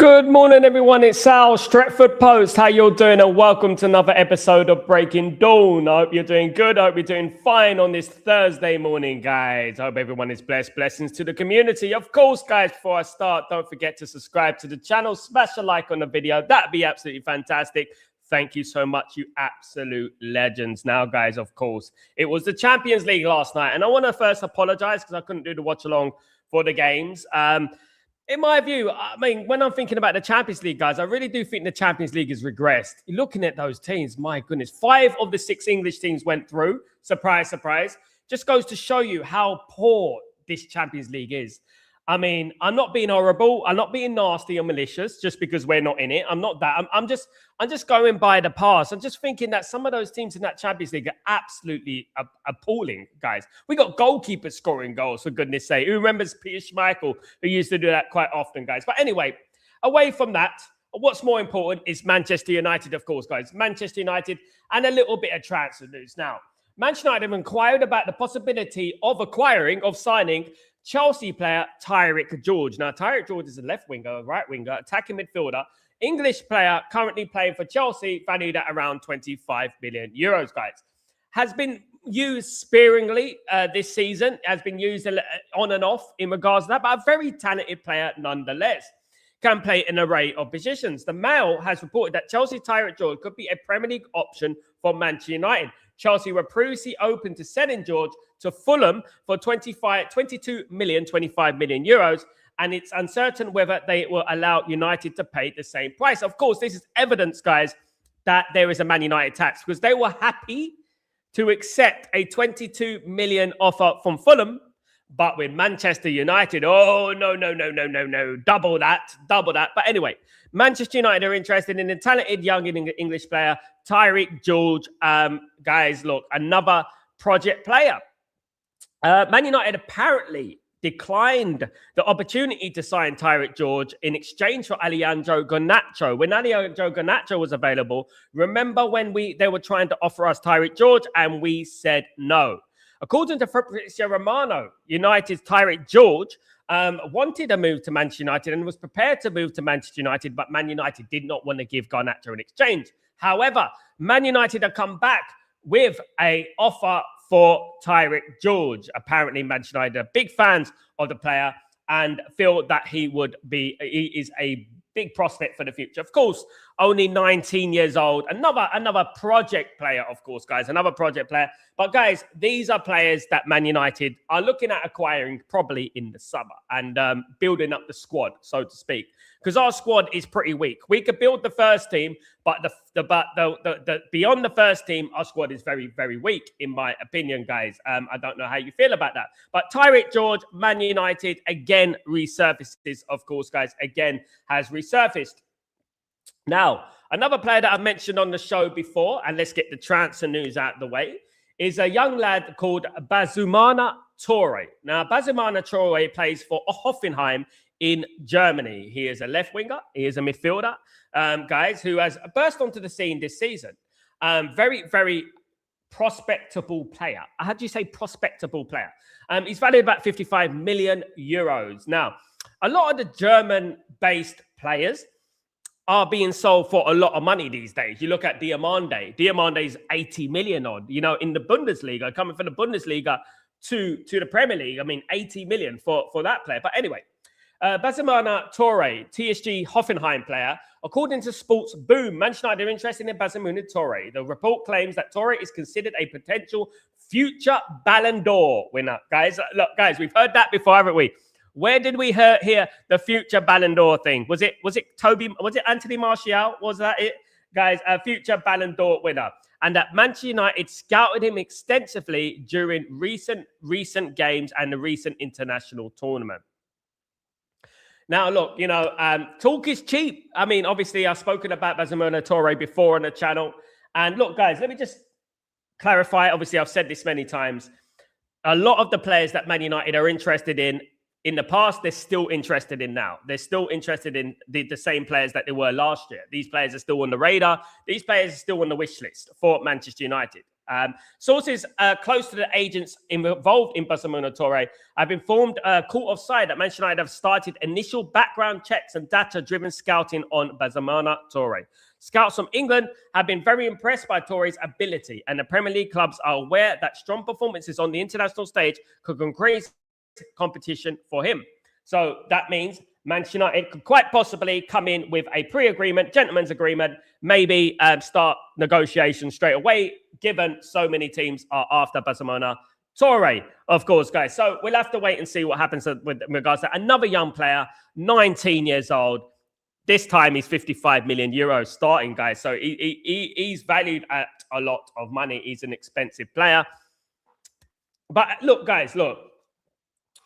Good morning, everyone. It's Sal, Stretford Post. How you all doing? And welcome to another episode of Breaking Dawn. I hope you're doing good. I hope you're doing fine on this Thursday morning, guys. I hope everyone is blessed. Blessings to the community. Of course, guys, before I start, don't forget to subscribe to the channel. Smash a like on the video. That'd be absolutely fantastic. Thank you so much, you absolute legends. Now, guys, of course, it was the Champions League last night. And I want to first apologize because I couldn't do the watch along for the games. In my view, I mean, when I'm thinking about the Champions League, guys, I really do think the Champions League has regressed. Looking at those teams, my goodness, 5 of the 6 English teams went through. Surprise, surprise. Just goes to show you how poor this Champions League is. I mean, I'm not being horrible. I'm not being nasty or malicious just because we're not in it. I'm not that. I'm just going by the past. I'm just thinking that some of those teams in that Champions League are absolutely appalling, guys. We got goalkeepers scoring goals, for goodness sake. Who remembers Peter Schmeichel, who used to do that quite often, guys? But anyway, away from that, what's more important is Manchester United, of course, guys. Manchester United and a little bit of transfer news. Now, Manchester United have inquired about the possibility of signing Chelsea player Tyrick George. Now, Tyrick George is a left winger, right winger, attacking midfielder, English player currently playing for Chelsea, valued at around 25 million euros, guys. Has been used sparingly this season, has been used on and off in regards to that, but a very talented player nonetheless. Can play an array of positions. The Mail has reported that Chelsea Tyrick George could be a Premier League option for Manchester United. Chelsea were previously open to selling George to Fulham for 25 million euros, and it's uncertain whether they will allow United to pay the same price. Of course, this is evidence, guys, that there is a Man United tax, because they were happy to accept a 22 million offer from Fulham, but with Manchester United, oh, no, double that. But anyway, Manchester United are interested in a talented young English player, Tyrick George. Guys, look, another project player. Man United apparently declined the opportunity to sign Tyrick George in exchange for Alejandro Garnacho. When Alejandro Garnacho was available, remember when they were trying to offer us Tyrick George and we said no. According to Fabrizio Romano, United's Tyrick George wanted a move to Manchester United and was prepared to move to Manchester United, but Man United did not want to give Garnacho in exchange. However, Man United have come back with an offer for Tyrick George. Apparently, Manchester United are big fans of the player and feel that he is a big prospect for the future. Of course, only 19 years old. Another project player, of course, guys. Another project player. But, guys, these are players that Man United are looking at acquiring probably in the summer and building up the squad, so to speak. Because our squad is pretty weak. We could build the first team, but the beyond the first team, our squad is very, very weak, in my opinion, guys. I don't know how you feel about that. But Tyrick George, Man United, again, resurfaces, of course, guys, again, has resurfaced. Now, another player that I've mentioned on the show before, and let's get the transfer news out of the way, is a young lad called Bazumana Toure. Now, Bazumana Toure plays for Hoffenheim in Germany. He is a left winger. He is a midfielder, guys, who has burst onto the scene this season. Very, very prospectable player. How do you say prospectable player? He's valued about 55 million euros. Now, a lot of the German-based players are being sold for a lot of money these days. You look at Diamande. Diamande is 80 million odd. You know, in the Bundesliga, coming from the Bundesliga to the Premier League, I mean, 80 million for that player. But anyway, Bazumana Toure, TSG Hoffenheim player. According to Sports Boom, Manchester United are interested in Bazumana Toure. The report claims that Toure is considered a potential future Ballon d'Or winner. Guys, look, guys, we've heard that before, haven't we? Where did we hear the future Ballon d'Or thing? Was it Anthony Martial? Was that it? Guys, a future Ballon d'Or winner. And that Manchester United scouted him extensively during recent games and the recent international tournament. Now, look, you know, talk is cheap. I mean, obviously, I've spoken about Bazumana Toure before on the channel. And look, guys, let me just clarify. Obviously, I've said this many times. A lot of the players that Man United are interested in the past, they're still interested in now. They're still interested in the same players that they were last year. These players are still on the radar. These players are still on the wish list for Manchester United. Sources close to the agents involved in Barcelona Torre have informed Court of Side that Manchester United have started initial background checks and data-driven scouting on Barcelona Torre. Scouts from England have been very impressed by Torre's ability, and the Premier League clubs are aware that strong performances on the international stage could increase competition for him. So that means Manchester United could quite possibly come in with a pre-agreement, gentleman's agreement, maybe start negotiations straight away, given so many teams are after Barcelona Torre, of course, guys. So we'll have to wait and see what happens with regards to another young player, 19 years old. This time he's 55 million euros starting, guys. So he's valued at a lot of money. He's an expensive player. But look, guys, look.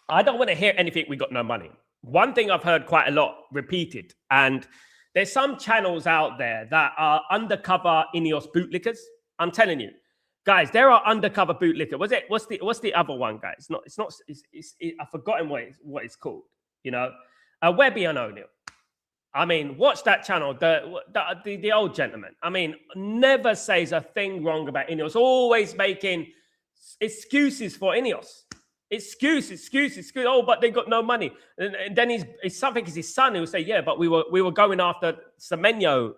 I don't want to hear anything, we got no money. One thing I've heard quite a lot repeated, and there's some channels out there that are undercover Ineos bootlickers. I'm telling you, guys, there are undercover bootlickers. What's the other one, guys? I've forgotten what it's called. You know, Webby and O'Neill. I mean, watch that channel, the old gentleman. I mean, never says a thing wrong about Ineos. Always making excuses for Ineos. Excuse. Oh, but they got no money. And then it's something is his son who will say, yeah, but we were going after Semenyo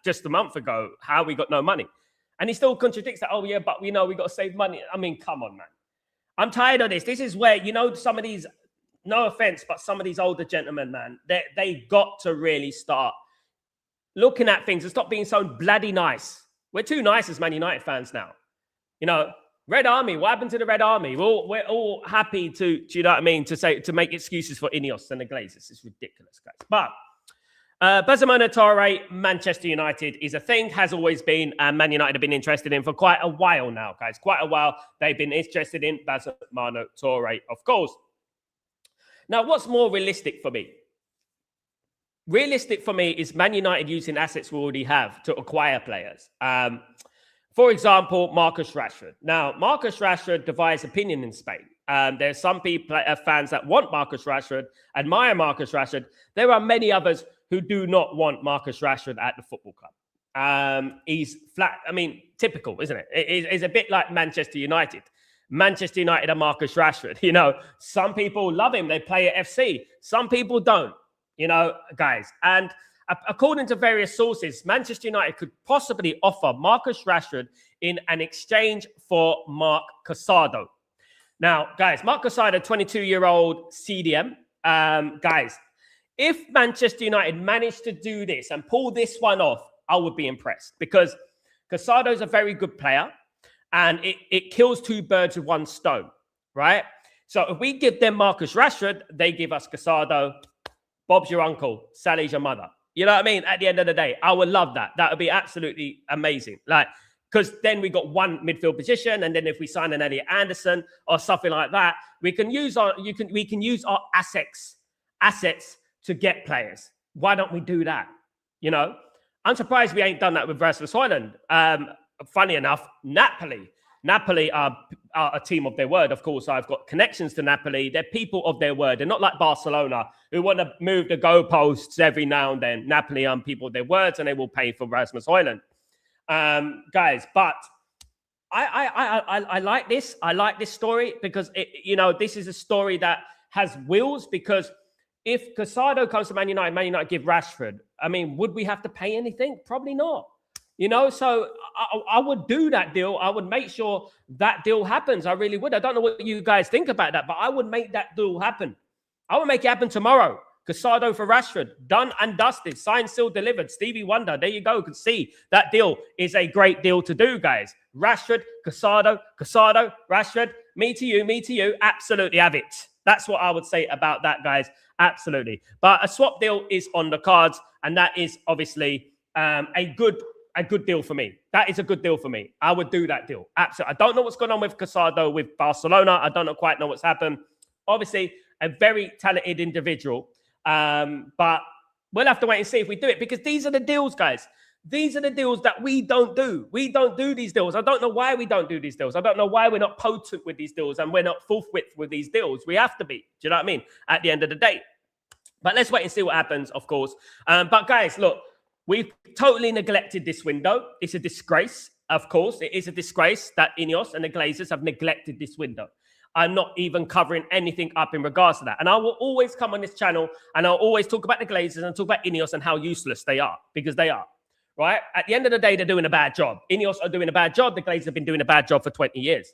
just a month ago. How we got no money? And he still contradicts that. Oh, yeah, but we know we got to save money. I mean, come on, man. I'm tired of this. This is where, you know, some of these, no offense, but some of these older gentlemen, man, they got to really start looking at things and stop being so bloody nice. We're too nice as Man United fans now. You know, Red Army, what happened to the Red Army? We're all happy to, do you know what I mean, to make excuses for Ineos and the Glazers. It's ridiculous, guys. But Barcelona Torre, Manchester United is a thing, has always been, and Man United have been interested in for quite a while now, guys. Quite a while they've been interested in Barcelona Torre, of course. Now, what's more realistic for me? Realistic for me is Man United using assets we already have to acquire players. For example, Marcus Rashford. Now, Marcus Rashford divides opinion in Spain. There's some people, fans that want Marcus Rashford, admire Marcus Rashford. There are many others who do not want Marcus Rashford at the football club. He's flat. I mean, typical, isn't it? It's a bit like Manchester United. Manchester United and Marcus Rashford. You know, some people love him. They play at FC. Some people don't, you know, guys. And according to various sources, Manchester United could possibly offer Marcus Rashford in an exchange for Marc Casado. Now, guys, Marc Casado, 22-year-old CDM. Guys, if Manchester United managed to do this and pull this one off, I would be impressed because Casado is a very good player and it kills two birds with one stone, right? So if we give them Marcus Rashford, they give us Casado. Bob's your uncle, Sally's your mother. You know what I mean? At the end of the day, I would love that. That would be absolutely amazing. Like, because then we got one midfield position, and then if we sign an Elliot Anderson or something like that, we can use our assets to get players. Why don't we do that? You know, I'm surprised we ain't done that with Rasmus Højlund. Funny enough, Napoli are a team of their word. Of course, I've got connections to Napoli. They're people of their word. They're not like Barcelona, who want to move the goalposts every now and then. Napoli are people of their words, and they will pay for Rasmus Højlund. Guys, but I like this. I like this story because, this is a story that has wheels because if Casado comes to Man United give Rashford, I mean, would we have to pay anything? Probably not. You know, so I would do that deal. I would make sure that deal happens. I really would. I don't know what you guys think about that, but I would make that deal happen. I would make it happen tomorrow. Casado for Rashford. Done and dusted. Signed, sealed, delivered. Stevie Wonder. There you go. You can see that deal is a great deal to do, guys. Rashford, Casado, Rashford. Me to you. Absolutely have it. That's what I would say about that, guys. Absolutely. But a swap deal is on the cards, and that is obviously a good deal for me. That is a good deal for me. I would do that deal. Absolutely. I don't know what's going on with Casado with Barcelona. I don't quite know what's happened. Obviously, a very talented individual. But we'll have to wait and see if we do it because these are the deals, guys. These are the deals that we don't do. We don't do these deals. I don't know why we don't do these deals. I don't know why we're not potent with these deals and we're not forthwith with these deals. We have to be. Do you know what I mean? At the end of the day. But let's wait and see what happens, of course. But guys, look, we've totally neglected this window. It's a disgrace. Of course, it is a disgrace that Ineos and the Glazers have neglected this window. I'm not even covering anything up in regards to that. And I will always come on this channel and I'll always talk about the Glazers and talk about Ineos and how useless they are, because they are, right? At the end of the day, they're doing a bad job. Ineos are doing a bad job. The Glazers have been doing a bad job for 20 years.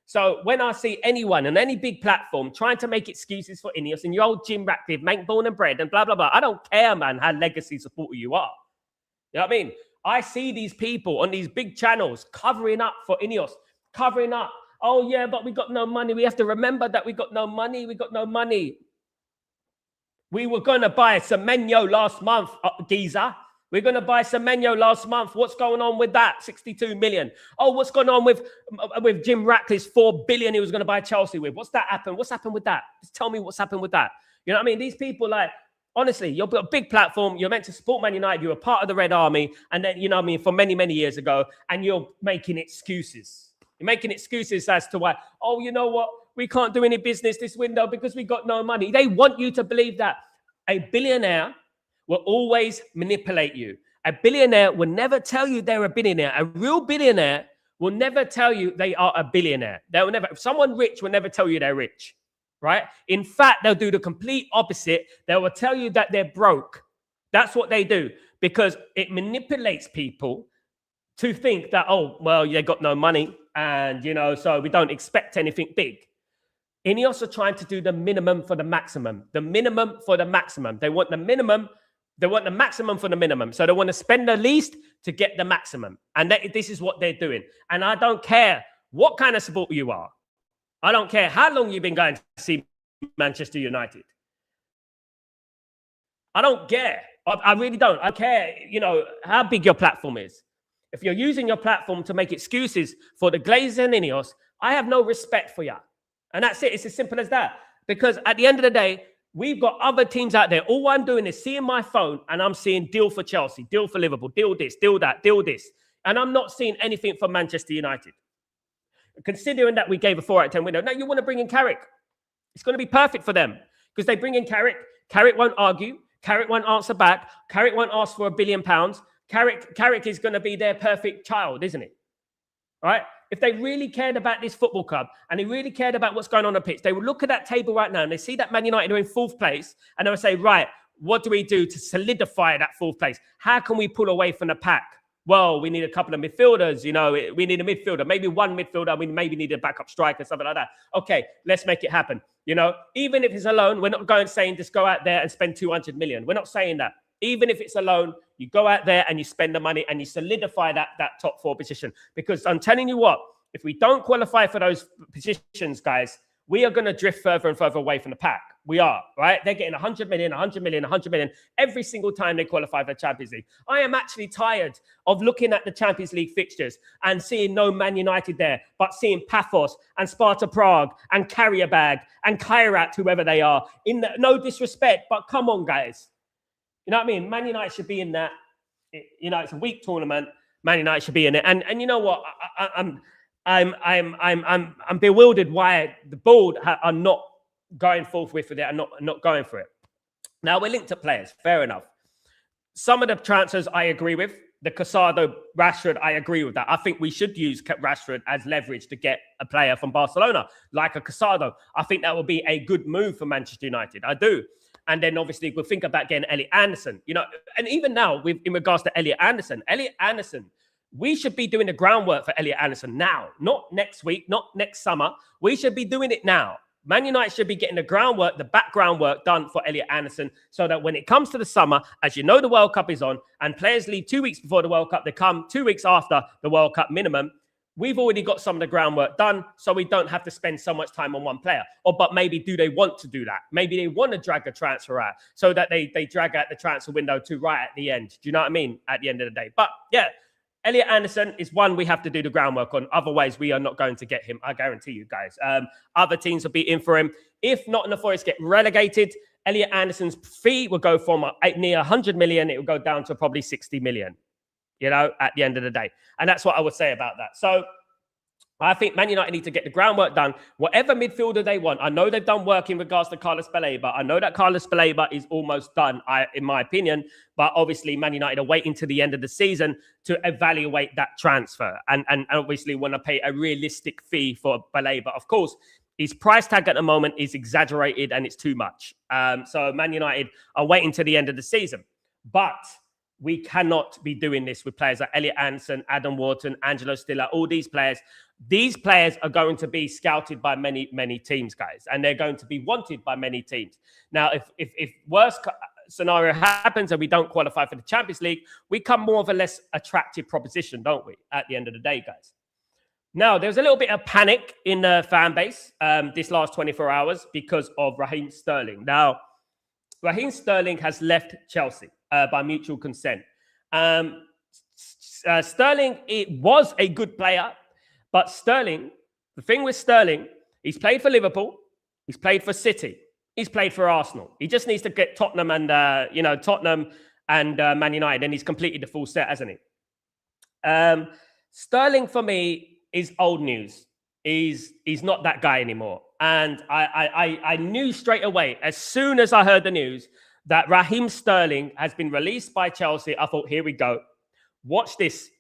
So when I see anyone on any big platform trying to make excuses for Ineos and your old Jim Ratcliffe, mate, born and bred and blah, blah, blah, I don't care, man, how legacy supporter you are. You know what I mean? I see these people on these big channels covering up for Ineos, covering up. Oh, yeah, but we got no money. We have to remember that we got no money. We got no money. We were going to buy Semenyo last month, geezer. We're going to buy Semenyo last month. What's going on with that? 62 million. Oh, what's going on with Jim Ratcliffe's 4 billion he was going to buy Chelsea with? What's that happened? What's happened with that? Just tell me what's happened with that. You know what I mean? These people, like, honestly, you've got a big platform. You're meant to support Man United. You're a part of the Red Army. And then, you know what I mean, for many, many years ago. And you're making excuses. You're making excuses as to why, oh, you know what? We can't do any business this window because we got no money. They want you to believe that. A billionaire will always manipulate you. A billionaire will never tell you they're a billionaire. A real billionaire will never tell you they are a billionaire. They will never. Someone rich will never tell you they're rich, right? In fact, they'll do the complete opposite. They will tell you that they're broke. That's what they do, because it manipulates people to think that, oh, well, they got no money, and, you know, so we don't expect anything big. Ineos are trying to do the minimum for the maximum. The minimum for the maximum. They want the minimum. They want the maximum for the minimum. So they want to spend the least to get the maximum. And this is what they're doing. And I don't care what kind of supporter you are. I don't care how long you've been going to see Manchester United. I don't care. I really don't. I care, you know, how big your platform is. If you're using your platform to make excuses for the Glazers and Ineos, I have no respect for you. And that's it. It's as simple as that. Because at the end of the day, we've got other teams out there. All I'm doing is seeing my phone and I'm seeing deal for Chelsea, deal for Liverpool, deal this, deal that, deal this. And I'm not seeing anything for Manchester United. Considering that we gave a 4 out of 10 window. Now you want to bring in Carrick. It's going to be perfect for them because they bring in Carrick. Carrick won't argue. Carrick won't answer back. Carrick won't ask for £1 billion. Carrick is going to be their perfect child, isn't it? All right? If they really cared about this football club and they really cared about what's going on the pitch, they would look at that table right now and they see that Man United are in 4th place and they would say, right, what do we do to solidify that 4th place? How can we pull away from the pack? Well, we need a couple of midfielders, you know, we need a midfielder, maybe one midfielder, we maybe need a backup striker, something like that. Okay, let's make it happen. You know, even if it's a loan, we're not going saying just go out there and spend 200 million. We're not saying that. Even if it's a loan, you go out there and you spend the money and you solidify that top 4 position. Because I'm telling you what, if we don't qualify for those positions, guys, we are going to drift further and further away from the pack. We are, right? They're getting 100 million, 100 million, 100 million every single time they qualify for the Champions League. I am actually tired of looking at the Champions League fixtures and seeing no Man United there, but seeing Paphos and Sparta Prague and Karabag and Kairat, whoever they are. No disrespect, but come on, guys. You know what I mean? Man United should be in that. You know, it's a weak tournament. Man United should be in it. And you know what? I'm bewildered why the board are not going forth with it and not going for it. Now, we're linked to players. Fair enough. Some of the transfers I agree with. The Casado, Rashford, I agree with that. I think we should use Rashford as leverage to get a player from Barcelona, like a Casado. I think that would be a good move for Manchester United. I do. And then obviously we'll think about getting Elliot Anderson. You know, and even now, in regards to Elliot Anderson, we should be doing the groundwork for Elliot Anderson now, not next week, not next summer. We should be doing it now. Man United should be getting the groundwork, the background work done for Elliot Anderson so that when it comes to the summer, as you know, the World Cup is on and players leave 2 weeks before the World Cup, they come 2 weeks after the World Cup minimum. We've already got some of the groundwork done, so we don't have to spend so much time on one player. But maybe do they want to do that? Maybe they want to drag a transfer out so that they drag out the transfer window to right at the end. Do you know what I mean? At the end of the day. But yeah, Elliot Anderson is one we have to do the groundwork on. Otherwise, we are not going to get him. I guarantee you guys. Other teams will be in for him. If Nottingham Forest get relegated, Elliot Anderson's fee will go from near 100 million. It will go down to probably 60 million. You know, at the end of the day. And that's what I would say about that. So I think Man United need to get the groundwork done. Whatever midfielder they want. I know they've done work in regards to Carlos Baleba. I know that Carlos Baleba is almost done, in my opinion. But obviously, Man United are waiting to the end of the season to evaluate that transfer. And obviously want to pay a realistic fee for Baleba. Of course, his price tag at the moment is exaggerated and it's too much. So Man United are waiting to the end of the season. But we cannot be doing this with players like Elliot Anderson, Adam Wharton, Angelo Stiller, all these players. These players are going to be scouted by many, many teams, guys, and they're going to be wanted by many teams. Now, if worst scenario happens and we don't qualify for the Champions League, we become more of a less attractive proposition, don't we, at the end of the day, guys? Now, there's a little bit of panic in the fan base this last 24 hours because of Raheem Sterling. Now, Raheem Sterling has left Chelsea by mutual consent. Sterling, it was a good player, but Sterling, the thing with Sterling, he's played for Liverpool, he's played for City, he's played for Arsenal. He just needs to get Tottenham and Man United, and he's completed the full set, hasn't he? Sterling for me is old news. He's not that guy anymore. And I knew straight away, as soon as I heard the news, that Raheem Sterling has been released by Chelsea. I thought, here we go. Watch this.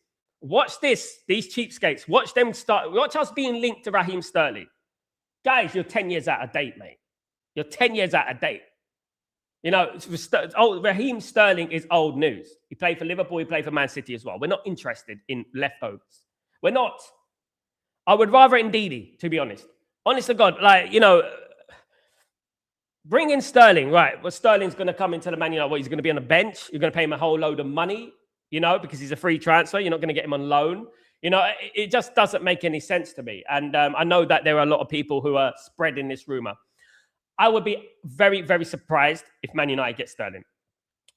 Watch this. These cheapskates. Watch them start. Watch us being linked to Raheem Sterling. Guys, you're 10 years out of date, mate. You're 10 years out of date. You know, Raheem Sterling is old news. He played for Liverpool. He played for Man City as well. We're not interested in leftovers. We're not. I would rather Ndidi, to be honest. Honest to God, bring in Sterling, right? Well, Sterling's going to come into the Man United. He's going to be on the bench. You're going to pay him a whole load of money, because he's a free transfer. You're not going to get him on loan. It just doesn't make any sense to me. And I know that there are a lot of people who are spreading this rumor. I would be very, very surprised if Man United get Sterling.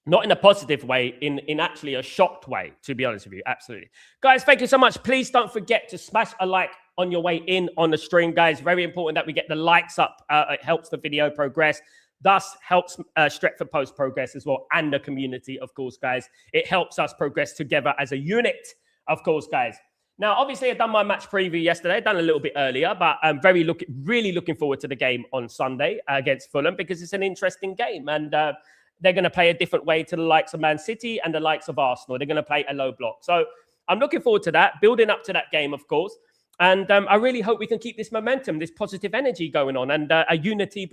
Not in a positive way, in actually a shocked way, to be honest with you. Absolutely. Guys, thank you so much. Please don't forget to smash a like on your way in on the stream, guys. Very important that we get the likes up. It helps the video progress. Thus helps Stretford Post progress as well. And the community, of course, guys. It helps us progress together as a unit, of course, guys. Now, obviously, I've done my match preview yesterday. I've done a little bit earlier, but I'm really looking forward to the game on Sunday against Fulham because it's an interesting game. And they're going to play a different way to the likes of Man City and the likes of Arsenal. They're going to play a low block. So I'm looking forward to that, building up to that game, of course. And I really hope we can keep this momentum, this positive energy going on and a unity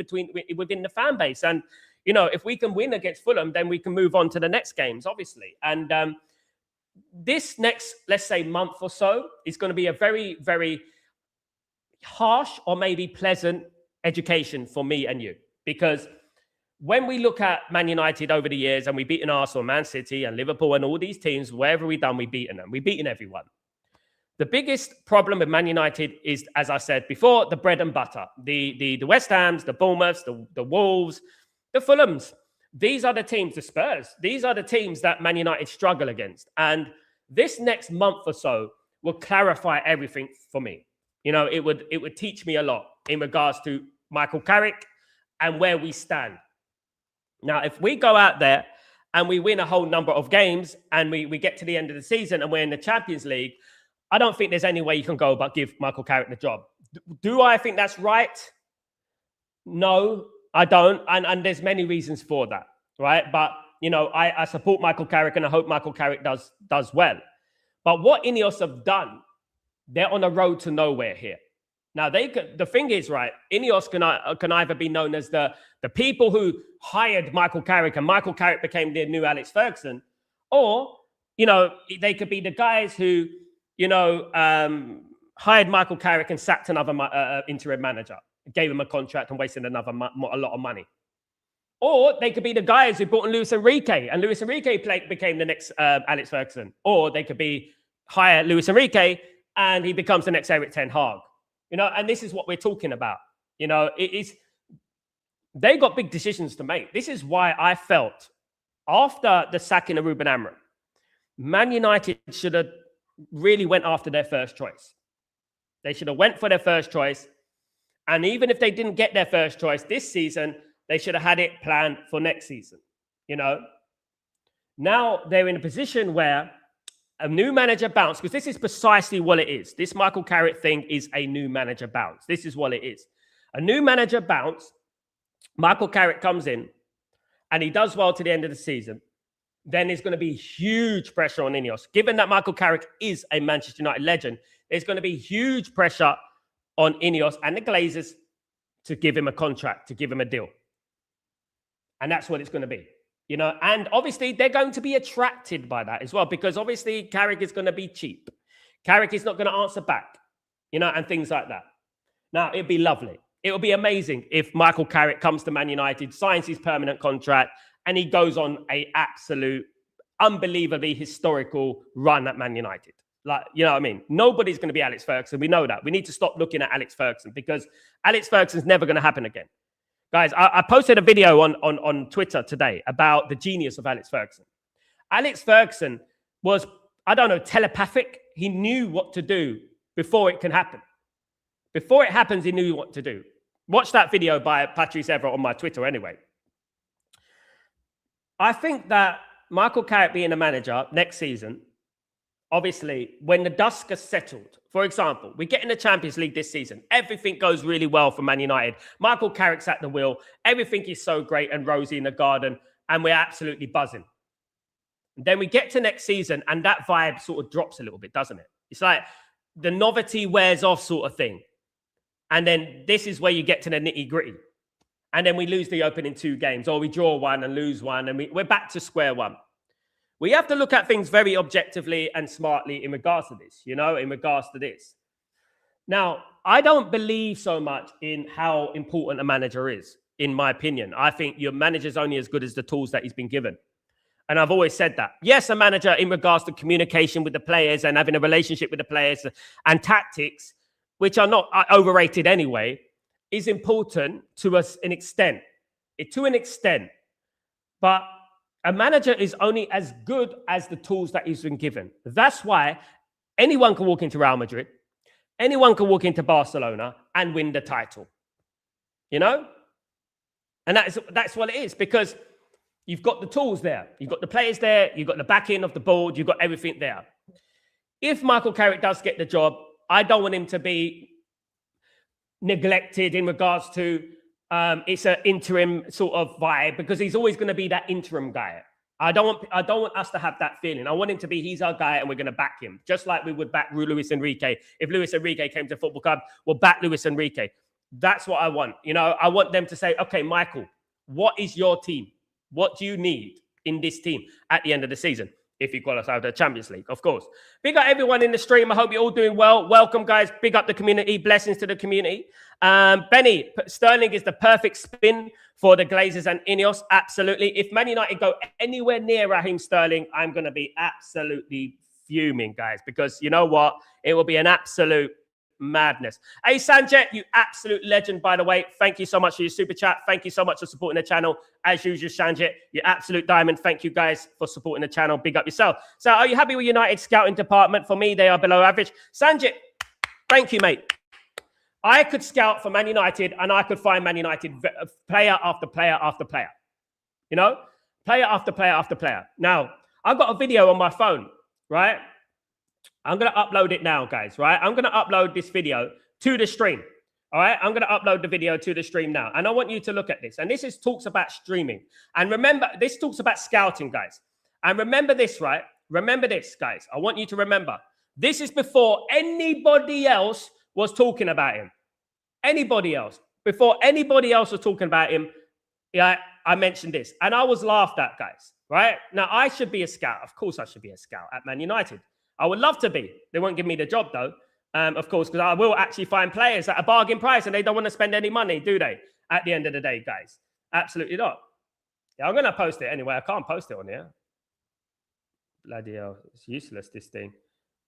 within the fan base. And, if we can win against Fulham, then we can move on to the next games, obviously. And this next, let's say, month or so is going to be a very, very harsh or maybe pleasant education for me and you. Because when we look at Man United over the years and we've beaten Arsenal, Man City and Liverpool and all these teams, wherever we've done, we've beaten them. We've beaten everyone. The biggest problem with Man United is, as I said before, the bread and butter. The West Hams, the Bournemouths, the Wolves, the Fulhams. These are the teams, the Spurs. These are the teams that Man United struggle against. And this next month or so will clarify everything for me. It would teach me a lot in regards to Michael Carrick and where we stand. Now, if we go out there and we win a whole number of games and we get to the end of the season and we're in the Champions League, I don't think there's any way you can go but give Michael Carrick the job. Do I think that's right? No, I don't. And there's many reasons for that, right? But, I support Michael Carrick and I hope Michael Carrick does well. But what Ineos have done, they're on a road to nowhere here. Now, the thing is, right, Ineos can either be known as the people who hired Michael Carrick and Michael Carrick became their new Alex Ferguson, or, they could be the guys who, hired Michael Carrick and sacked another interim manager, gave him a contract and wasted a lot of money. Or they could be the guys who brought in Luis Enrique, and Luis Enrique became the next Alex Ferguson. Or they could hire Luis Enrique and he becomes the next Erik ten Hag. And this is what we're talking about. They got big decisions to make. This is why I felt after the sacking of Ruben Amorim, Man United should have really went after their first choice. They should have went for their first choice. And even if they didn't get their first choice this season, they should have had it planned for next season. Now they're in a position where a new manager bounce, because this is precisely what it is. This Michael Carrick thing is a new manager bounce. This is what it is. A new manager bounce. Michael Carrick comes in and he does well to the end of the season. Then there's going to be huge pressure on Ineos. Given that Michael Carrick is a Manchester United legend, there's going to be huge pressure on Ineos and the Glazers to give him a contract, to give him a deal. And that's what it's going to be. You know, and obviously they're going to be attracted by that as well, because obviously Carrick is going to be cheap. Carrick is not going to answer back, you know, and things like that. Now, it'd be lovely. It would be amazing if Michael Carrick comes to Man United, signs his permanent contract, and he goes on an absolute, unbelievably historical run at Man United. Like, you know what I mean? Nobody's going to be Alex Ferguson. We know that. We need to stop looking at Alex Ferguson, because Alex Ferguson's never going to happen again. Guys, I posted a video on Twitter today about the genius of Alex Ferguson. Alex Ferguson was, I don't know, telepathic. He knew what to do before it can happen. Before it happens, he knew what to do. Watch that video by Patrice Evra on my Twitter anyway. I think that Michael Carrick being a manager next season, obviously, when the dust gets settled, for example, we get in the Champions League this season. Everything goes really well for Man United. Michael Carrick's at the wheel. Everything is so great and rosy in the garden, and we're absolutely buzzing. And then we get to next season, and that vibe sort of drops a little bit, doesn't it? It's like the novelty wears off sort of thing. And then this is where you get to the nitty-gritty. And then we lose the opening 2 games, or we draw one and lose one, and we're back to square one. We have to look at things very objectively and smartly in regards to this, you know, in regards to this. Now, I don't believe so much in how important a manager is, in my opinion. I think your manager's only as good as the tools that he's been given. And I've always said that. Yes, a manager in regards to communication with the players and having a relationship with the players and tactics, which are not overrated anyway, is important to an extent. But a manager is only as good as the tools that he's been given. That's why anyone can walk into Real Madrid, anyone can walk into Barcelona and win the title. You know? And that's what it is, because you've got the tools there. You've got the players there. You've got the backing of the board. You've got everything there. If Michael Carrick does get the job, I don't want him to be neglected in regards to it's an interim sort of vibe, because he's always going to be that interim guy. I don't want us to have that feeling. I want him to be, he's our guy and we're going to back him. Just like we would back Luis Enrique. If Luis Enrique came to football club, we'll back Luis Enrique. That's what I want. You know, I want them to say, okay, Michael, what is your team? What do you need in this team at the end of the season? If you qualify for the Champions League, of course. Big up everyone in the stream. I hope you're all doing well. Welcome, guys. Big up the community. Blessings to the community. Benny, Sterling is the perfect spin for the Glazers and Ineos. Absolutely. If Man United go anywhere near Raheem Sterling, I'm going to be absolutely fuming, guys, because you know what? It will be an absolute madness. Hey, Sanjay, you absolute legend, by the way. Thank you so much for your super chat. Thank you so much for supporting the channel. As usual, Sanjay, you absolute diamond. Thank you guys for supporting the channel. Big up yourself. So are you happy with United's scouting department? For me, they are below average. Sanjay, thank you, mate. I could scout for Man United and I could find Man United player after player after player. You know, player after player after player. Now, I've got a video on my phone, right? I'm going to upload it now, guys, right? I'm going to upload this video to the stream, all right? I'm going to upload the video to the stream now. And I want you to look at this. And this talks about streaming. And remember, this talks about scouting, guys. And remember this, right? Remember this, guys. I want you to remember. This is before anybody else was talking about him. Anybody else. Before anybody else was talking about him, yeah, I mentioned this. And I was laughed at, guys, right? Now, I should be a scout. Of course, I should be a scout at Man United. I would love to be. They won't give me the job, though, of course, because I will actually find players at a bargain price, and they don't want to spend any money, do they? At the end of the day, guys. Absolutely not. Yeah, I'm going to post it anyway. I can't post it on here. Bloody hell. It's useless, this thing.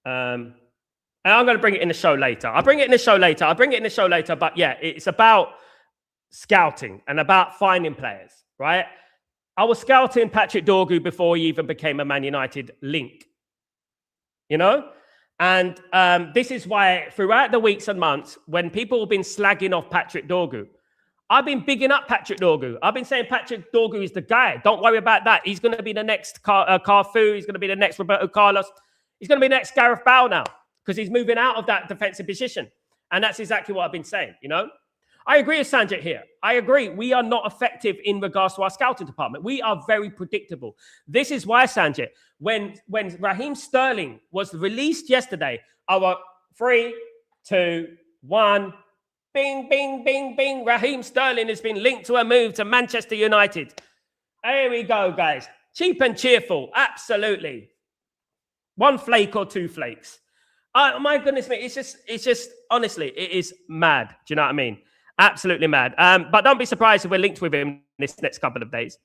And I'm going to bring it in the show later. I'll bring it in the show later. But yeah, it's about scouting and about finding players, right? I was scouting Patrick Dorgu before he even became a Man United link. You know? And this is why throughout the weeks and months, when people have been slagging off Patrick Dorgu, I've been bigging up Patrick Dorgu. I've been saying Patrick Dorgu is the guy. Don't worry about that. He's going to be the next Carfu. He's going to be the next Roberto Carlos. He's going to be next Gareth Bale now because he's moving out of that defensive position. And that's exactly what I've been saying, you know. I agree with Sanjit here. I agree. We are not effective in regards to our scouting department. We are very predictable. This is why, Sanjit, when Raheem Sterling was released yesterday, our 3, 2, 1, bing, bing, bing, bing. Raheem Sterling has been linked to a move to Manchester United. Here we go, guys. Cheap and cheerful. Absolutely. 1 flake or 2 flakes. Oh, my goodness me. It's just, honestly, it is mad. Do you know what I mean? Absolutely mad. But don't be surprised if we're linked with him this next couple of days.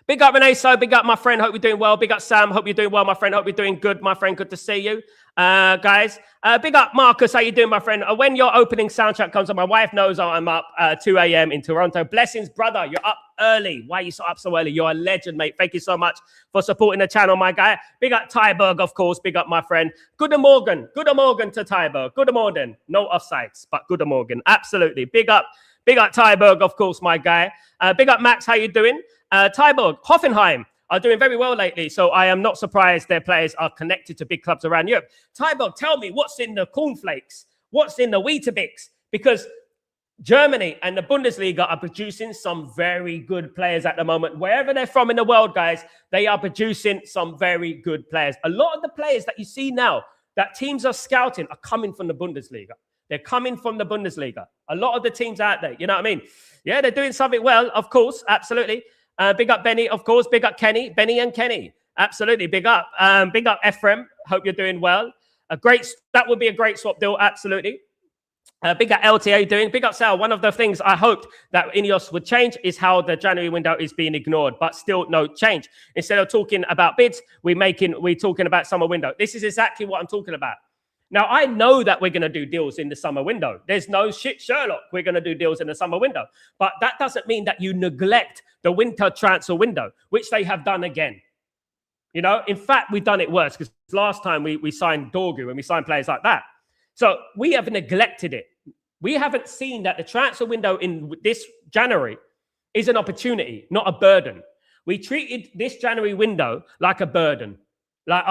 Big up, Renee. So big up, my friend. Hope you're doing well. Big up, Sam. Hope you're doing well, my friend. Hope you're doing good, my friend. Good to see you, guys. Big up, Marcus. How you doing, my friend? When your opening soundtrack comes on, my wife knows I'm up 2 a.m. in Toronto. Blessings, brother. You're up early. Why are you up so early? You're a legend, mate. Thank you so much for supporting the channel, my guy. Big up, Tyberg, of course. Big up, my friend. Good morning. Good morning to Tyberg. Good morning. No offsides, but good morning. Absolutely. Big up, Tyberg, of course, my guy. Big up, Max. How you doing? Tyberg, Hoffenheim are doing very well lately, so I am not surprised their players are connected to big clubs around Europe. Tyberg, tell me what's in the cornflakes, what's in the Weetabix, because Germany and the Bundesliga are producing some very good players at the moment. Wherever they're from in the world, guys, they are producing some very good players. A lot of the players that you see now that teams are scouting are coming from the Bundesliga. They're coming from the Bundesliga. A lot of the teams out there, you know what I mean? Yeah, they're doing something well, of course, absolutely. Big up Benny, of course. Big up Kenny, Benny and Kenny. Absolutely. Big up Ephraim. Hope you're doing well. That would be a great swap deal. Absolutely. Big up LTA doing. Big up Sal. One of the things I hoped that Ineos would change is how the January window is being ignored, but still no change. Instead of talking about bids, we're talking about summer window. This is exactly what I'm talking about. Now, I know that we're going to do deals in the summer window. There's no shit, Sherlock. We're going to do deals in the summer window. But that doesn't mean that you neglect the winter transfer window, which they have done again. You know, in fact, we've done it worse because last time we signed Dorgu and we signed players like that. So we have neglected it. We haven't seen that the transfer window in this January is an opportunity, not a burden. We treated this January window like a burden. Like,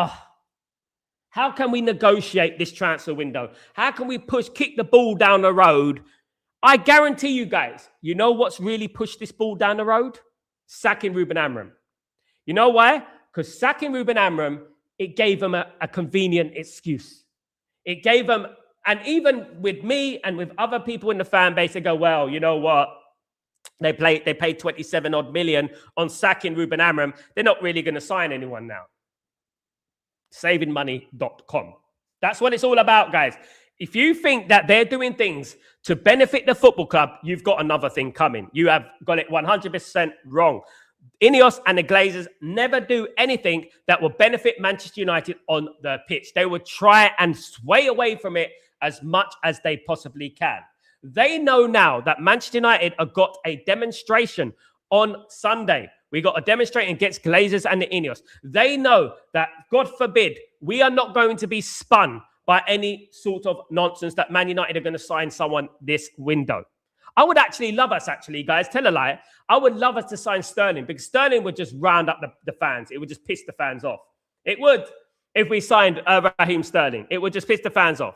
how can we negotiate this transfer window? How can we kick the ball down the road? I guarantee you guys, you know what's really pushed this ball down the road? Sacking Ruben Amorim. You know why? Because sacking Ruben Amorim, it gave them a convenient excuse. It gave them, and even with me and with other people in the fan base, they go, well, you know what? They paid 27 odd million on sacking Ruben Amorim. They're not really going to sign anyone now. Savingmoney.com. That's what it's all about, guys. If you think that they're doing things to benefit the football club, you've got another thing coming. You have got it 100% wrong. Ineos and the Glazers never do anything that will benefit Manchester United on the pitch. They will try and sway away from it as much as they possibly can. They know now that Manchester United have got a demonstration on Sunday. We got a demonstration against Glazers and the Ineos. They know that, God forbid, we are not going to be spun by any sort of nonsense that Man United are going to sign someone this window. I would actually love us, guys, tell a lie. I would love us to sign Sterling because Sterling would just round up the fans. It would just piss the fans off. It would, if we signed Raheem Sterling. It would just piss the fans off.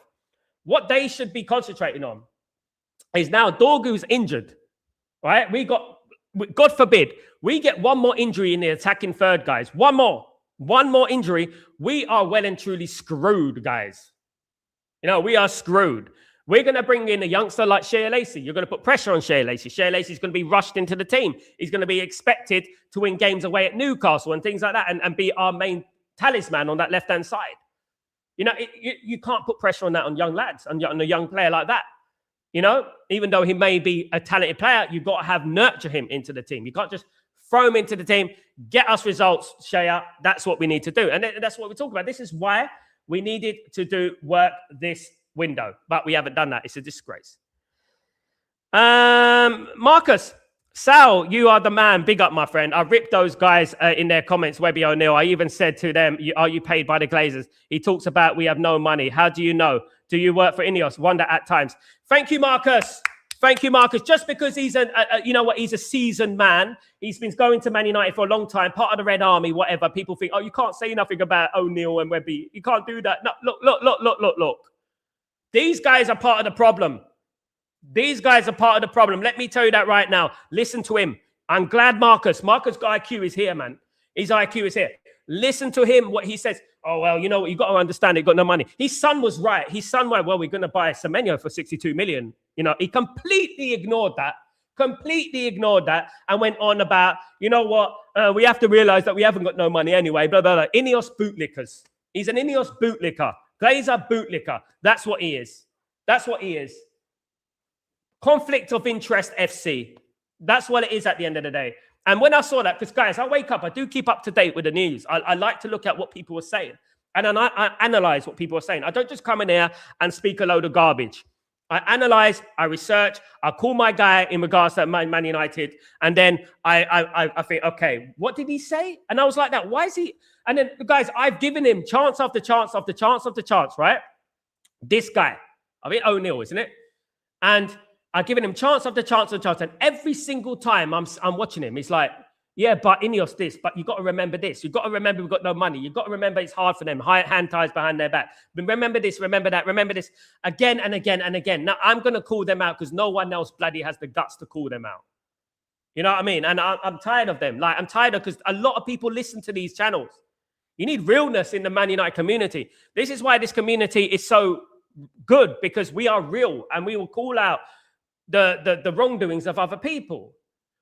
What they should be concentrating on is now Dorgu's injured, right? God forbid, we get one more injury in the attacking third, guys. One more injury. We are well and truly screwed, guys. You know, we are screwed. We're going to bring in a youngster like Shea Lacey. You're going to put pressure on Shea Lacey. Shea Lacey's going to be rushed into the team. He's going to be expected to win games away at Newcastle and things like that and be our main talisman on that left-hand side. You know, you can't put pressure on that on young lads, on a young player like that. You know, even though he may be a talented player, you've got to nurture him into the team. You can't just throw him into the team, get us results, Shea. That's what we need to do. And that's what we're talking about. This is why we needed to do work this window, but we haven't done that. It's a disgrace. Marcus, Sal, you are the man. Big up, my friend. I ripped those guys in their comments, Webby O'Neill. I even said to them, are you paid by the Glazers? He talks about we have no money. How do you know? Do you work for Ineos? Wonder at times. Thank you, Marcus. Thank you, Marcus. Just because he's he's a seasoned man. He's been going to Man United for a long time, part of the Red Army, whatever. People think, oh, you can't say nothing about O'Neill and Webby. You can't do that. No, look. These guys are part of the problem. These guys are part of the problem. Let me tell you that right now. Listen to him. I'm glad Marcus got IQ is here, man. His IQ is here. Listen to him, what he says. Oh, well, you know what? You got to understand, he got no money. His son was right. Well, we're going to buy Semenyo for 62 million. You know, he completely ignored that, and went on about, you know what? We have to realize that we haven't got no money anyway, blah, blah, blah. Ineos bootlickers. He's an Ineos bootlicker. Glazer bootlicker. That's what he is. Conflict of interest FC. That's what it is at the end of the day. And when I saw that, because guys, I wake up, I do keep up to date with the news. I like to look at what people are saying. And then I analyze what people are saying. I don't just come in here and speak a load of garbage. I analyze, I research, I call my guy in regards to Man United. And then I think, okay, what did he say? And I was like that. Why is he? And then, guys, I've given him chance after chance after chance after chance, right? This guy, I mean, O'Neill, isn't it? And I've given him chance after chance after chance. And every single time I'm watching him, he's like, yeah, but Ineos this, but you got to remember this. You got to remember we've got no money. You got to remember it's hard for them. Hand ties behind their back. But remember this, remember that, remember this again and again and again. Now, I'm going to call them out because no one else bloody has the guts to call them out. You know what I mean? And I'm tired of them. Like, I'm tired of, because a lot of people listen to these channels. You need realness in the Man United community. This is why this community is so good, because we are real and we will call out the wrongdoings of other people.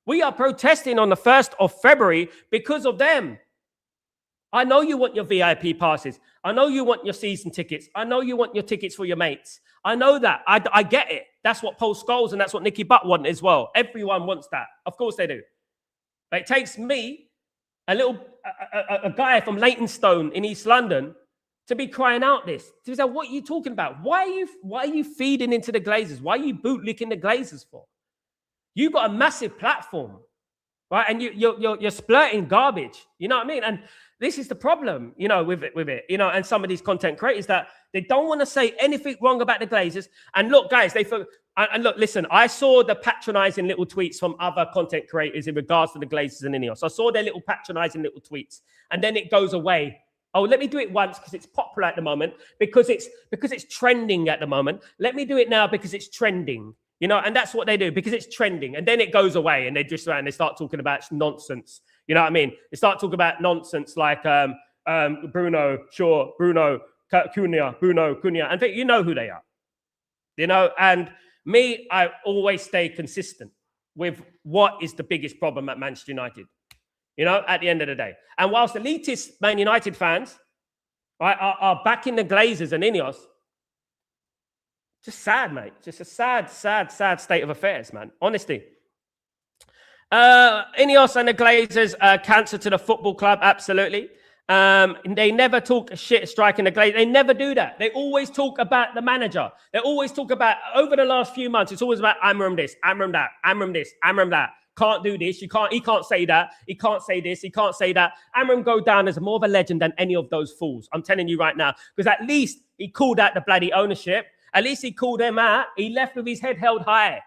We are protesting on the 1st of February because of them. I know you want your VIP passes. I know you want your season tickets. I know you want your tickets for your mates. I know that. I get it. That's what Paul Scholes and that's what Nicky Butt want as well. Everyone wants that. Of course they do. But it takes me, a guy from Leytonstone in East London, to be crying out this. To say, what are you talking about? Why are you feeding into the Glazers? Why are you bootlicking the Glazers for? You got a massive platform, right? And you're splurting garbage. You know what I mean? And this is the problem, you know, with it, you know, and some of these content creators that they don't want to say anything wrong about the Glazers. And look, guys, listen, I saw the patronizing little tweets from other content creators in regards to the Glazers and Ineos. I saw their little patronizing little tweets, and then it goes away. Oh, let me do it once because it's popular at the moment, because it's trending at the moment. Let me do it now because it's trending, you know, and that's what they do, because it's trending. And then it goes away and they just they start talking about nonsense. You know what I mean? They start talking about nonsense like Bruno Shaw, Bruno Cunha. And you know who they are, you know. And me, I always stay consistent with what is the biggest problem at Manchester United. You know, at the end of the day. And whilst elitist Man United fans, right, are backing the Glazers and Ineos, just sad, mate. Just a sad state of affairs, man. Honestly. Ineos and the Glazers, cancer to the football club, absolutely. They never talk shit striking the Glazers. They never do that. They always talk about the manager. They always talk about, over the last few months, it's always about Amram this, Amram that, Amram this, Amram that. Can't do this. He can't say that. He can't say this. He can't say that. Amram go down as more of a legend than any of those fools. I'm telling you right now. Because at least he called out the bloody ownership. At least he called them out. He left with his head held high.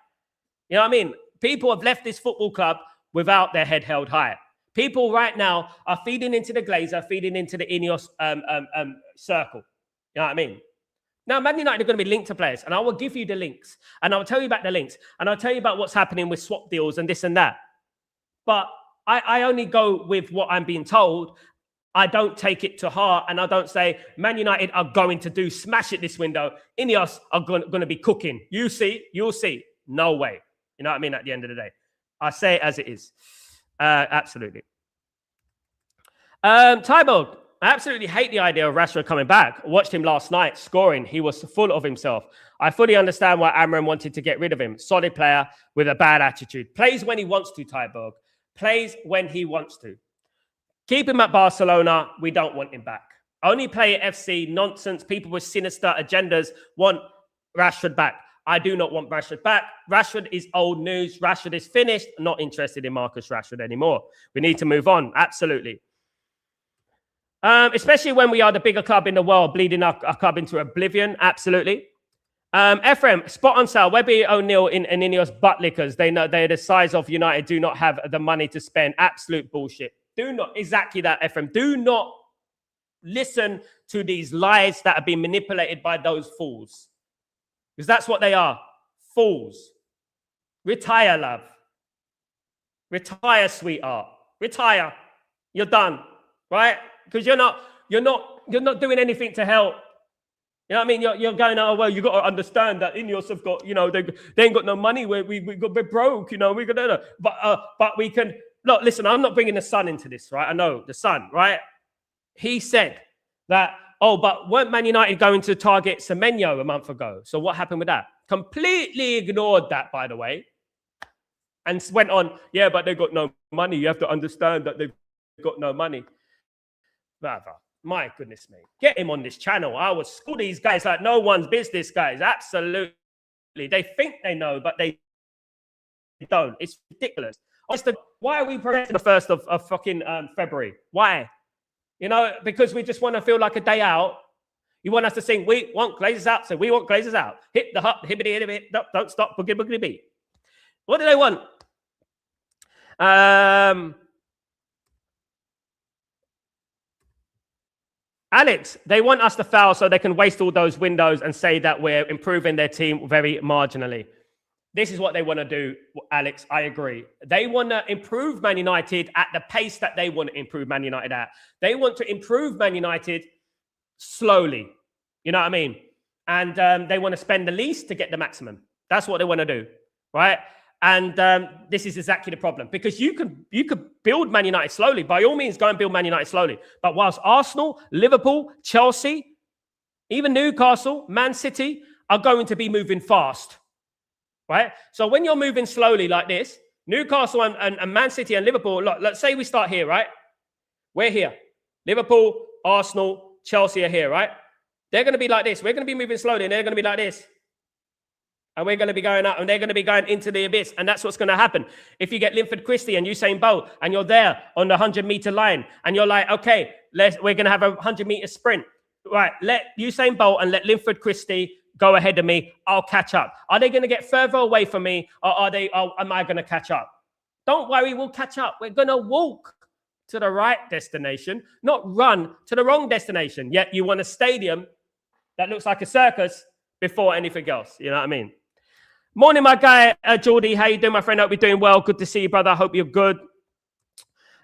You know what I mean? People have left this football club without their head held high. People right now are feeding into the Glazer, feeding into the Ineos circle. You know what I mean? Now, Man United are going to be linked to players, and I will give you the links, and I'll tell you about the links, and I'll tell you about what's happening with swap deals and this and that. But I only go with what I'm being told. I don't take it to heart, and I don't say Man United are going to smash it this window. Ineos are going to be cooking. You'll see. No way. You know what I mean? At the end of the day, I say it as it is. Absolutely. Tyborg. I absolutely hate the idea of Rashford coming back. I watched him last night scoring. He was full of himself. I fully understand why Amram wanted to get rid of him. Solid player with a bad attitude. Plays when he wants to, Tyborg. Plays when he wants to. Keep him at Barcelona. We don't want him back. Only play at FC. Nonsense. People with sinister agendas want Rashford back. I do not want Rashford back. Rashford is old news. Rashford is finished. Not interested in Marcus Rashford anymore. We need to move on. Absolutely. Especially when we are the bigger club in the world, bleeding our club into oblivion. Absolutely. Ephraim, spot on Sal. Webby, O'Neill, and Ineos butt lickers. They know they're the size of United, do not have the money to spend. Absolute bullshit. Do not, exactly that, Ephraim. Do not listen to these lies that have been manipulated by those fools. Because that's what they are. Fools. Retire, love. Retire, sweetheart. Retire. You're done. Right? Because you're not doing anything to help. You know what I mean? You're going, oh, well, you got to understand that Ineos have got, you know, they ain't got no money. We're broke, you know. But we can, look, listen, I'm not bringing the Sun into this, right? I know, the Sun, right? He said that, oh, but weren't Man United going to target Semenyo a month ago? So what happened with that? Completely ignored that, by the way. And went on, yeah, but they got no money. You have to understand that they've got no money. Rather. My goodness me. Get him on this channel. I would school these guys like no one's business, guys. Absolutely. They think they know, but they don't. It's ridiculous. Why are we protecting the 1st of fucking February? Why? You know, because we just want to feel like a day out. You want us to sing, we want Glazers out, so we want Glazers out. Hit the hop, hibbity, hibbity, don't stop, boogie, boogity beat. What do they want? Alex, they want us to foul so they can waste all those windows and say that we're improving their team very marginally. This is what they want to do, Alex. I agree. They want to improve Man United at the pace that they want to improve Man United at. They want to improve Man United slowly. You know what I mean? And they want to spend the least to get the maximum. That's what they want to do, right? And this is exactly the problem, because you could build Man United slowly. By all means, go and build Man United slowly. But whilst Arsenal, Liverpool, Chelsea, even Newcastle, Man City are going to be moving fast, right? So when you're moving slowly like this, Newcastle and Man City and Liverpool, look, let's say we start here, right? We're here. Liverpool, Arsenal, Chelsea are here, right? They're going to be like this. We're going to be moving slowly, and they're going to be like this. And we're going to be going up, and they're going to be going into the abyss. And that's what's going to happen. If you get Linford Christie and Usain Bolt, and you're there on the 100-meter line, and you're like, okay, we're going to have a 100-meter sprint. Right, let Usain Bolt and let Linford Christie go ahead of me. I'll catch up. Are they going to get further away from me, or am I going to catch up? Don't worry, we'll catch up. We're going to walk to the right destination, not run to the wrong destination. Yet you want a stadium that looks like a circus before anything else. You know what I mean? Morning, my guy, Geordie. How you doing, my friend? Hope you're doing well. Good to see you, brother. Hope you're good.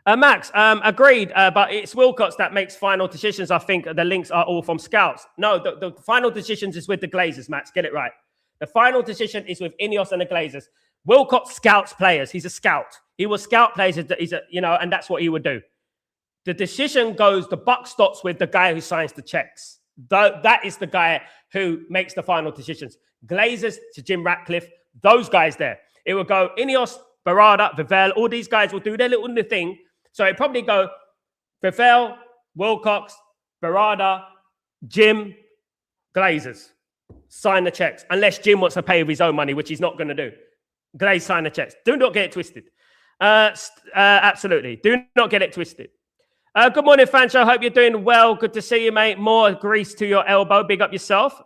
Max, agreed, but it's Wilcox that makes final decisions. I think the links are all from scouts. No, the final decisions is with the Glazers, Max. Get it right. The final decision is with Ineos and the Glazers. Wilcox scouts players. He's a scout. He will scout players. And that's what he would do. The decision goes, the buck stops with the guy who signs the checks. That is the guy who makes the final decisions. Glazers to Jim Ratcliffe, those guys there. It will go Ineos, Barada, Vivel, all these guys will do their little thing. So it probably go Vivel, Wilcox, Barada, Jim, Glazers. Sign the checks. Unless Jim wants to pay with his own money, which he's not going to do. Glaze sign the checks. Do not get it twisted. Absolutely. Do not get it twisted. Good morning, Fancho. Hope you're doing well. Good to see you, mate. More grease to your elbow. Big up yourself.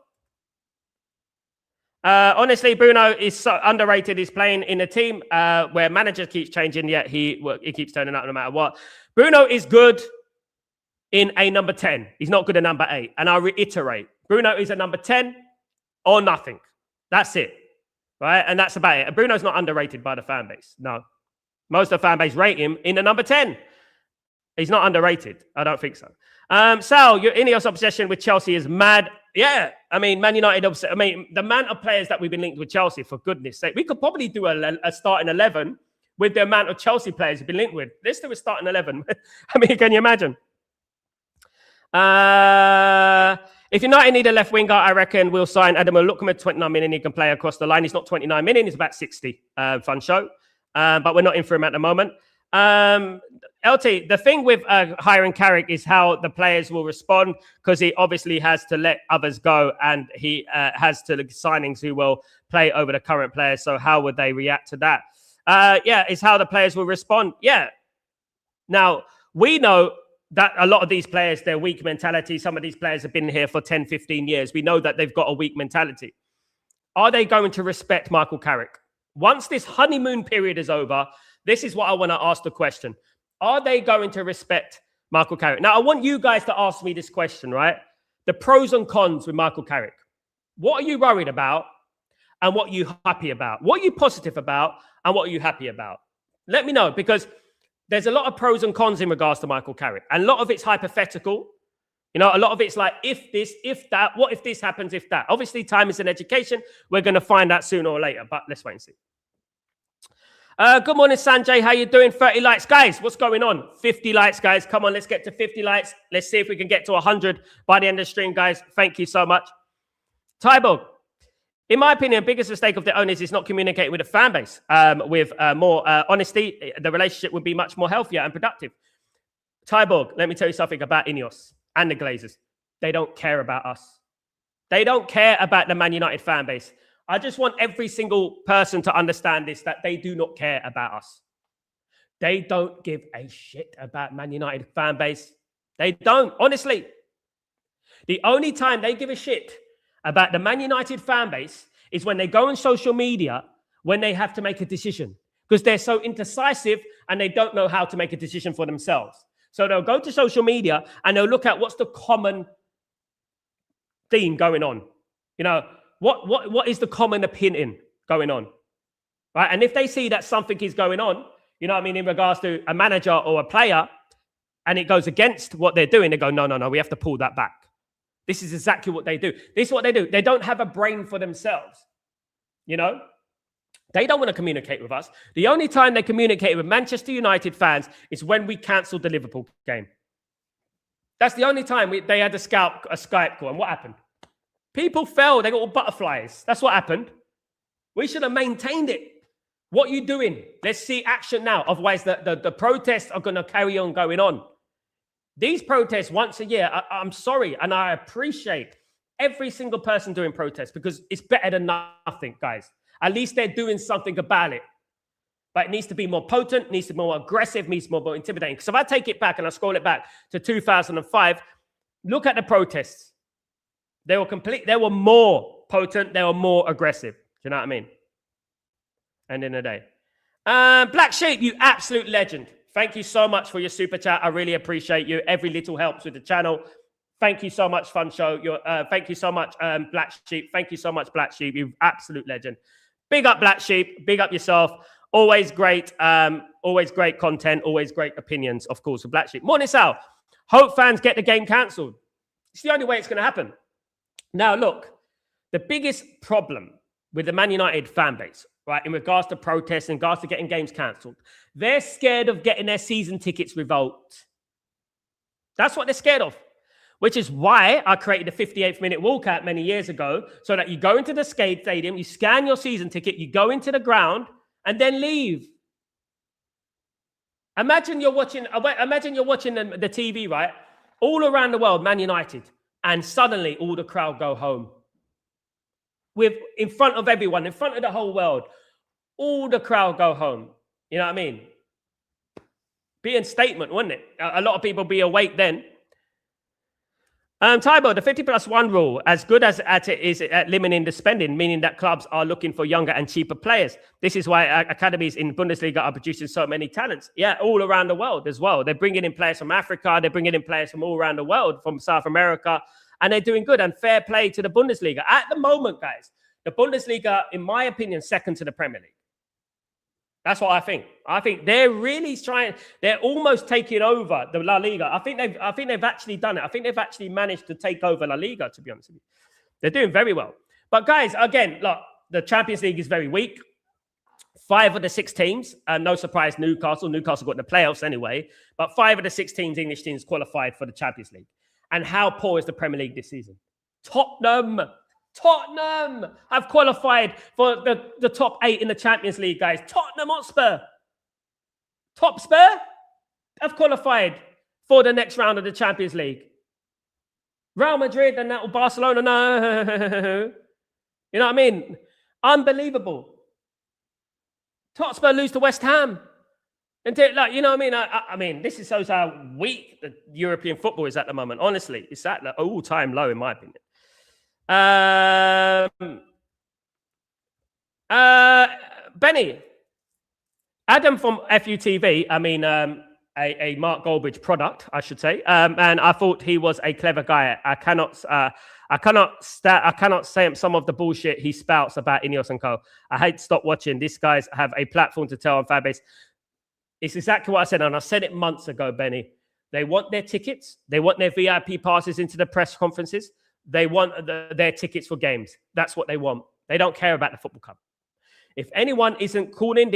Honestly, Bruno is so underrated. He's playing in a team where manager keeps changing, yet he keeps turning up no matter what. Bruno is good in a number 10. He's not good at number 8. And I'll reiterate, Bruno is a number 10 or nothing. That's it. Right? And that's about it. And Bruno's not underrated by the fan base. No. Most of the fan base rate him in the number 10. He's not underrated. I don't think so. Sal, your Ineos obsession with Chelsea is mad. Yeah. I mean, Man United, the amount of players that we've been linked with Chelsea, for goodness sake. We could probably do a starting 11 with the amount of Chelsea players we've been linked with. Let's do a starting 11. I mean, can you imagine? If United need a left winger, I reckon we'll sign Adam Lookman, 29 million. He can play across the line. He's not 29 million. He's about 60. Fun show. But we're not in for him at the moment. LT, the thing with hiring Carrick is how the players will respond, because he obviously has to let others go, and he has to look at signings who will play over the current players. So how would they react to that? It's how the players will respond. Yeah. Now, we know that a lot of these players, their weak mentality, some of these players have been here for 10, 15 years. We know that they've got a weak mentality. Are they going to respect Michael Carrick? Once this honeymoon period is over, this is what I want to ask the question. Are they going to respect Michael Carrick? Now, I want you guys to ask me this question, right? The pros and cons with Michael Carrick. What are you worried about and what are you happy about? What are you positive about and what are you happy about? Let me know, because there's a lot of pros and cons in regards to Michael Carrick. And a lot of it's hypothetical. You know, a lot of it's like, if this, if that, what if this happens, if that. Obviously, time is an education. We're going to find out sooner or later, but let's wait and see. Good morning, Sanjay. How you doing? 30 likes. Guys, what's going on? 50 likes, guys. Come on, let's get to 50 likes. Let's see if we can get to 100 by the end of the stream, guys. Thank you so much. Tybo, in my opinion, the biggest mistake of the owners is not communicating with the fan base with more honesty. The relationship would be much more healthier and productive. Tyborg, let me tell you something about Ineos and the Glazers. They don't care about us. They don't care about the Man United fan base. I just want every single person to understand this, that they do not care about us. They don't give a shit about Man United fan base. They don't, honestly. The only time they give a shit about the Man United fan base is when they go on social media when they have to make a decision, because they're so indecisive and they don't know how to make a decision for themselves. So they'll go to social media and they'll look at what's the common theme going on. You know, what is the common opinion going on, right? And if they see that something is going on, you know what I mean, in regards to a manager or a player, and it goes against what they're doing, they go, no, we have to pull that back. This is exactly what they do. This is what they do. They don't have a brain for themselves, you know? They don't want to communicate with us. The only time they communicate with Manchester United fans is when we cancelled the Liverpool game. That's the only time they had a Skype call. And what happened? People fell. They got all butterflies. That's what happened. We should have maintained it. What are you doing? Let's see action now. Otherwise, the protests are going to carry on going on. These protests once a year, I'm sorry, and I appreciate every single person doing protests, because it's better than nothing, guys. At least they're doing something about it. But it needs to be more potent, needs to be more aggressive, needs to be more intimidating. Because if I take it back and I scroll it back to 2005, look at the protests. They were more potent, they were more aggressive. Do you know what I mean? End of the day. Black Sheep, you absolute legend. Thank you so much for your super chat. I really appreciate you. Every little helps with the channel. Thank you so much, Fun Show. Thank you so much, Black Sheep. Thank you so much, Black Sheep. You absolute legend. Big up, Black Sheep. Big up yourself. Always great content. Always great opinions, of course, with Black Sheep. Morning, Sal. Hope fans get the game cancelled. It's the only way it's going to happen. Now, look, the biggest problem with the Man United fan base, right, in regards to protests, in regards to getting games cancelled, they're scared of getting their season tickets revoked. That's what they're scared of, which is why I created the 58th minute walkout many years ago, so that you go into the stadium, you scan your season ticket, you go into the ground, and then leave. Imagine you're watching the TV, right, all around the world, Man United, and suddenly all the crowd go home. In front of everyone, in front of the whole world, all the crowd go home. You know what I mean? Be a statement, wouldn't it? A lot of people be awake then. Tybo, the 50+1 rule, as good as it is at limiting the spending, meaning that clubs are looking for younger and cheaper players. This is why academies in Bundesliga are producing so many talents. Yeah, all around the world as well. They're bringing in players from Africa. They're bringing in players from all around the world, from South America, and they're doing good. And fair play to the Bundesliga. At the moment, guys, the Bundesliga, in my opinion, second to the Premier League. That's what I think. I think they're really trying. They're almost taking over the La Liga. I think they've actually done it. I think they've actually managed to take over La Liga, to be honest with you. They're doing very well. But guys, again, look, the Champions League is very weak. 5 of the 6 teams, no surprise, Newcastle got in the playoffs anyway. But 5 of the 6 teams, English teams, qualified for the Champions League. And how poor is the Premier League this season? Tottenham have qualified for the top 8 in the Champions League, guys. Tottenham Hotspur, top Spur, have qualified for the next round of the Champions League. Real Madrid and now Barcelona, no. You know what I mean? Unbelievable. Totspur lose to West Ham. And like, you know what I mean? I mean, this shows how weak the European football is at the moment. Honestly, it's at the all-time low, in my opinion. Benny, Adam from FUTV, I mean, a Mark Goldbridge product, I should say, and I thought he was a clever guy. I cannot say some of the bullshit he spouts about Ineos and co. I hate to stop watching. These guys have a platform to tell on fan base. It's exactly what I said, and I said it months ago, Benny. They want their tickets. They want their VIP passes into the press conferences. They want their tickets for games. That's what they want. They don't care about the football club. If anyone isn't calling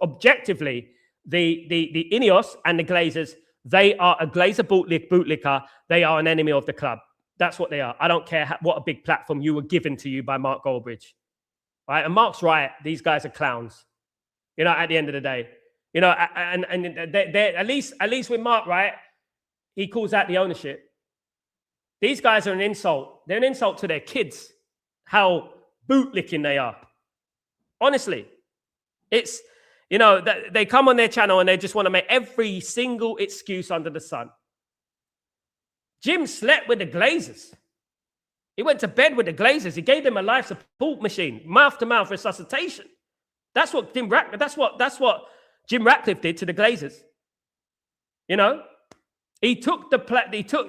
objectively the Ineos and the Glazers, they are a Glazer bootlicker. They are an enemy of the club. That's what they are. I don't care what a big platform you were given to you by Mark Goldbridge. Right? And Mark's right. These guys are clowns. At the end of the day. And they're at least with Mark, right? He calls out the ownership. These guys are an insult. They're an insult to their kids. How bootlicking they are. Honestly, it's, they come on their channel and they just want to make every single excuse under the sun. Jim slept with the Glazers. He went to bed with the Glazers. He gave them a life support machine, mouth-to-mouth resuscitation. That's what Jim Ratcliffe did to the Glazers. He took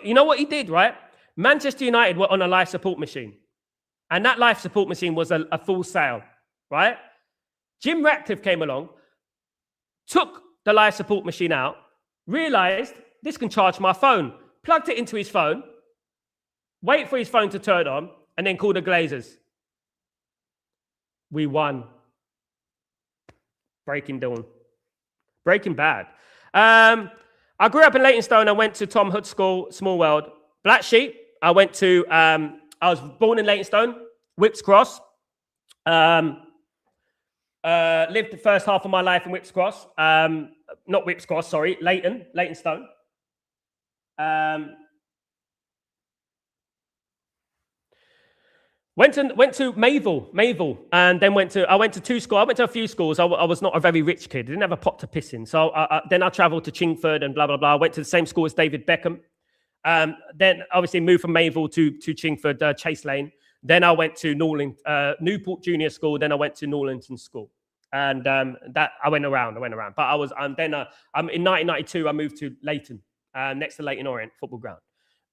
you know what he did, right? Manchester United were on a life support machine. And that life support machine was a full sale, right? Jim Ratcliffe came along, took the life support machine out, realized this can charge my phone, plugged it into his phone, wait for his phone to turn on, and then call the Glazers. We won. Breaking Dawn. Breaking Bad. I grew up in Leytonstone. I went to Tom Hood School, Small World. Black Sheep. I went to, I was born in Leytonstone, Whips Cross. Lived the first half of my life in Whips Cross. Not Whips Cross, sorry, Leytonstone. Went to Mayville, and then I went to two schools. I went to a few schools. I was not a very rich kid. I didn't have a pot to piss in. So then I traveled to Chingford and blah, blah, blah. I went to the same school as David Beckham. Then obviously moved from Mayville to Chingford, Chase Lane. Then I went to Newport Junior School. Then I went to Norlington School. And that I went around. But I was, then in 1992, I moved to Leyton, next to Leyton Orient Football Ground.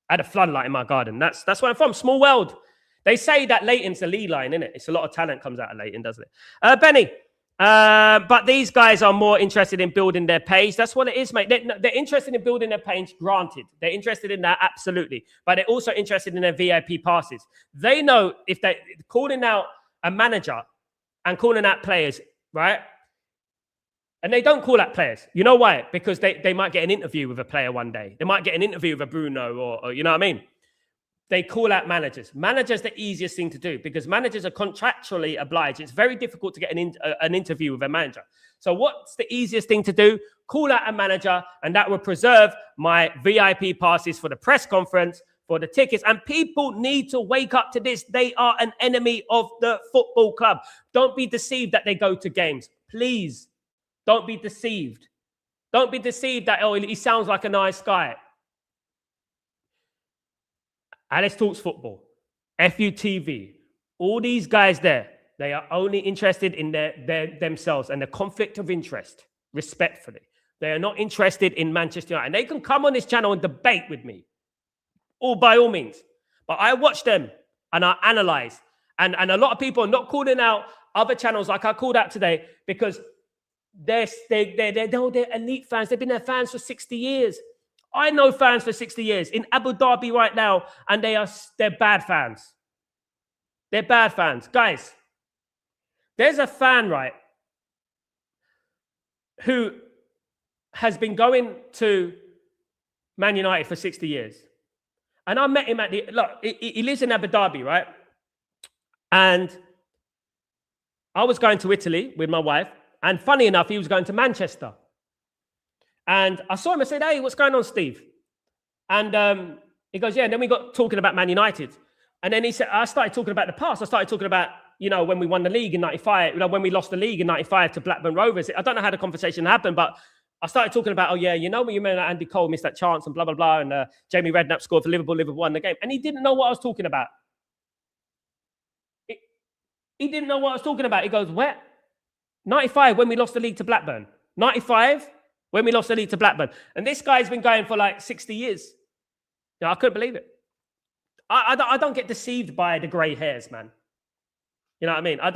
I had a floodlight in my garden. That's where I'm from. Small world. They say that Leyton's a Lee line, isn't it? It's a lot of talent comes out of Leyton, doesn't it? Benny, but these guys are more interested in building their page. That's what it is, mate. They're interested in building their page, granted. They're interested in that, absolutely. But they're also interested in their VIP passes. They know if they're calling out a manager and calling out players, right? And they don't call out players. You know why? Because they might get an interview with a player one day. They might get an interview with a Bruno or you know what I mean? They call out managers. Managers the easiest thing to do because managers are contractually obliged. It's very difficult to get an interview with a manager. So what's the easiest thing to do? Call out a manager, and that will preserve my VIP passes for the press conference, for the tickets. And people need to wake up to this. They are an enemy of the football club. Don't be deceived that they go to games. Please, don't be deceived. Don't be deceived that, oh, he sounds like a nice guy. Alice Talks Football, FUTV, all these guys there, they are only interested in their themselves and the conflict of interest, respectfully. They are not interested in Manchester United. And they can come on this channel and debate with me, by all means. But I watch them and I analyze. And a lot of people are not calling out other channels like I called out today because they're elite fans. They've been their fans for 60 years. I know fans for 60 years in Abu Dhabi right now, and they're bad fans. They're bad fans. Guys, there's a fan, right, who has been going to Man United for 60 years. And I met him he lives in Abu Dhabi, right? And I was going to Italy with my wife, and funny enough, he was going to Manchester. And I saw him and said, hey, what's going on, Steve? And he goes, yeah. And then we got talking about Man United. And then he said, I started talking about the past. I started talking about, when we won the league in 95, when we lost the league in 95 to Blackburn Rovers. I don't know how the conversation happened, but I started talking about, when you remember Andy Cole missed that chance and blah, blah, blah. And Jamie Redknapp scored for Liverpool won the game. And he didn't know what I was talking about. He didn't know what I was talking about. He goes, where? 95 when we lost the league to Blackburn. 95 when we lost the league to Blackburn. And this guy's been going for like 60 years. You know, I couldn't believe it. I don't get deceived by the grey hairs, man. You know what I mean? I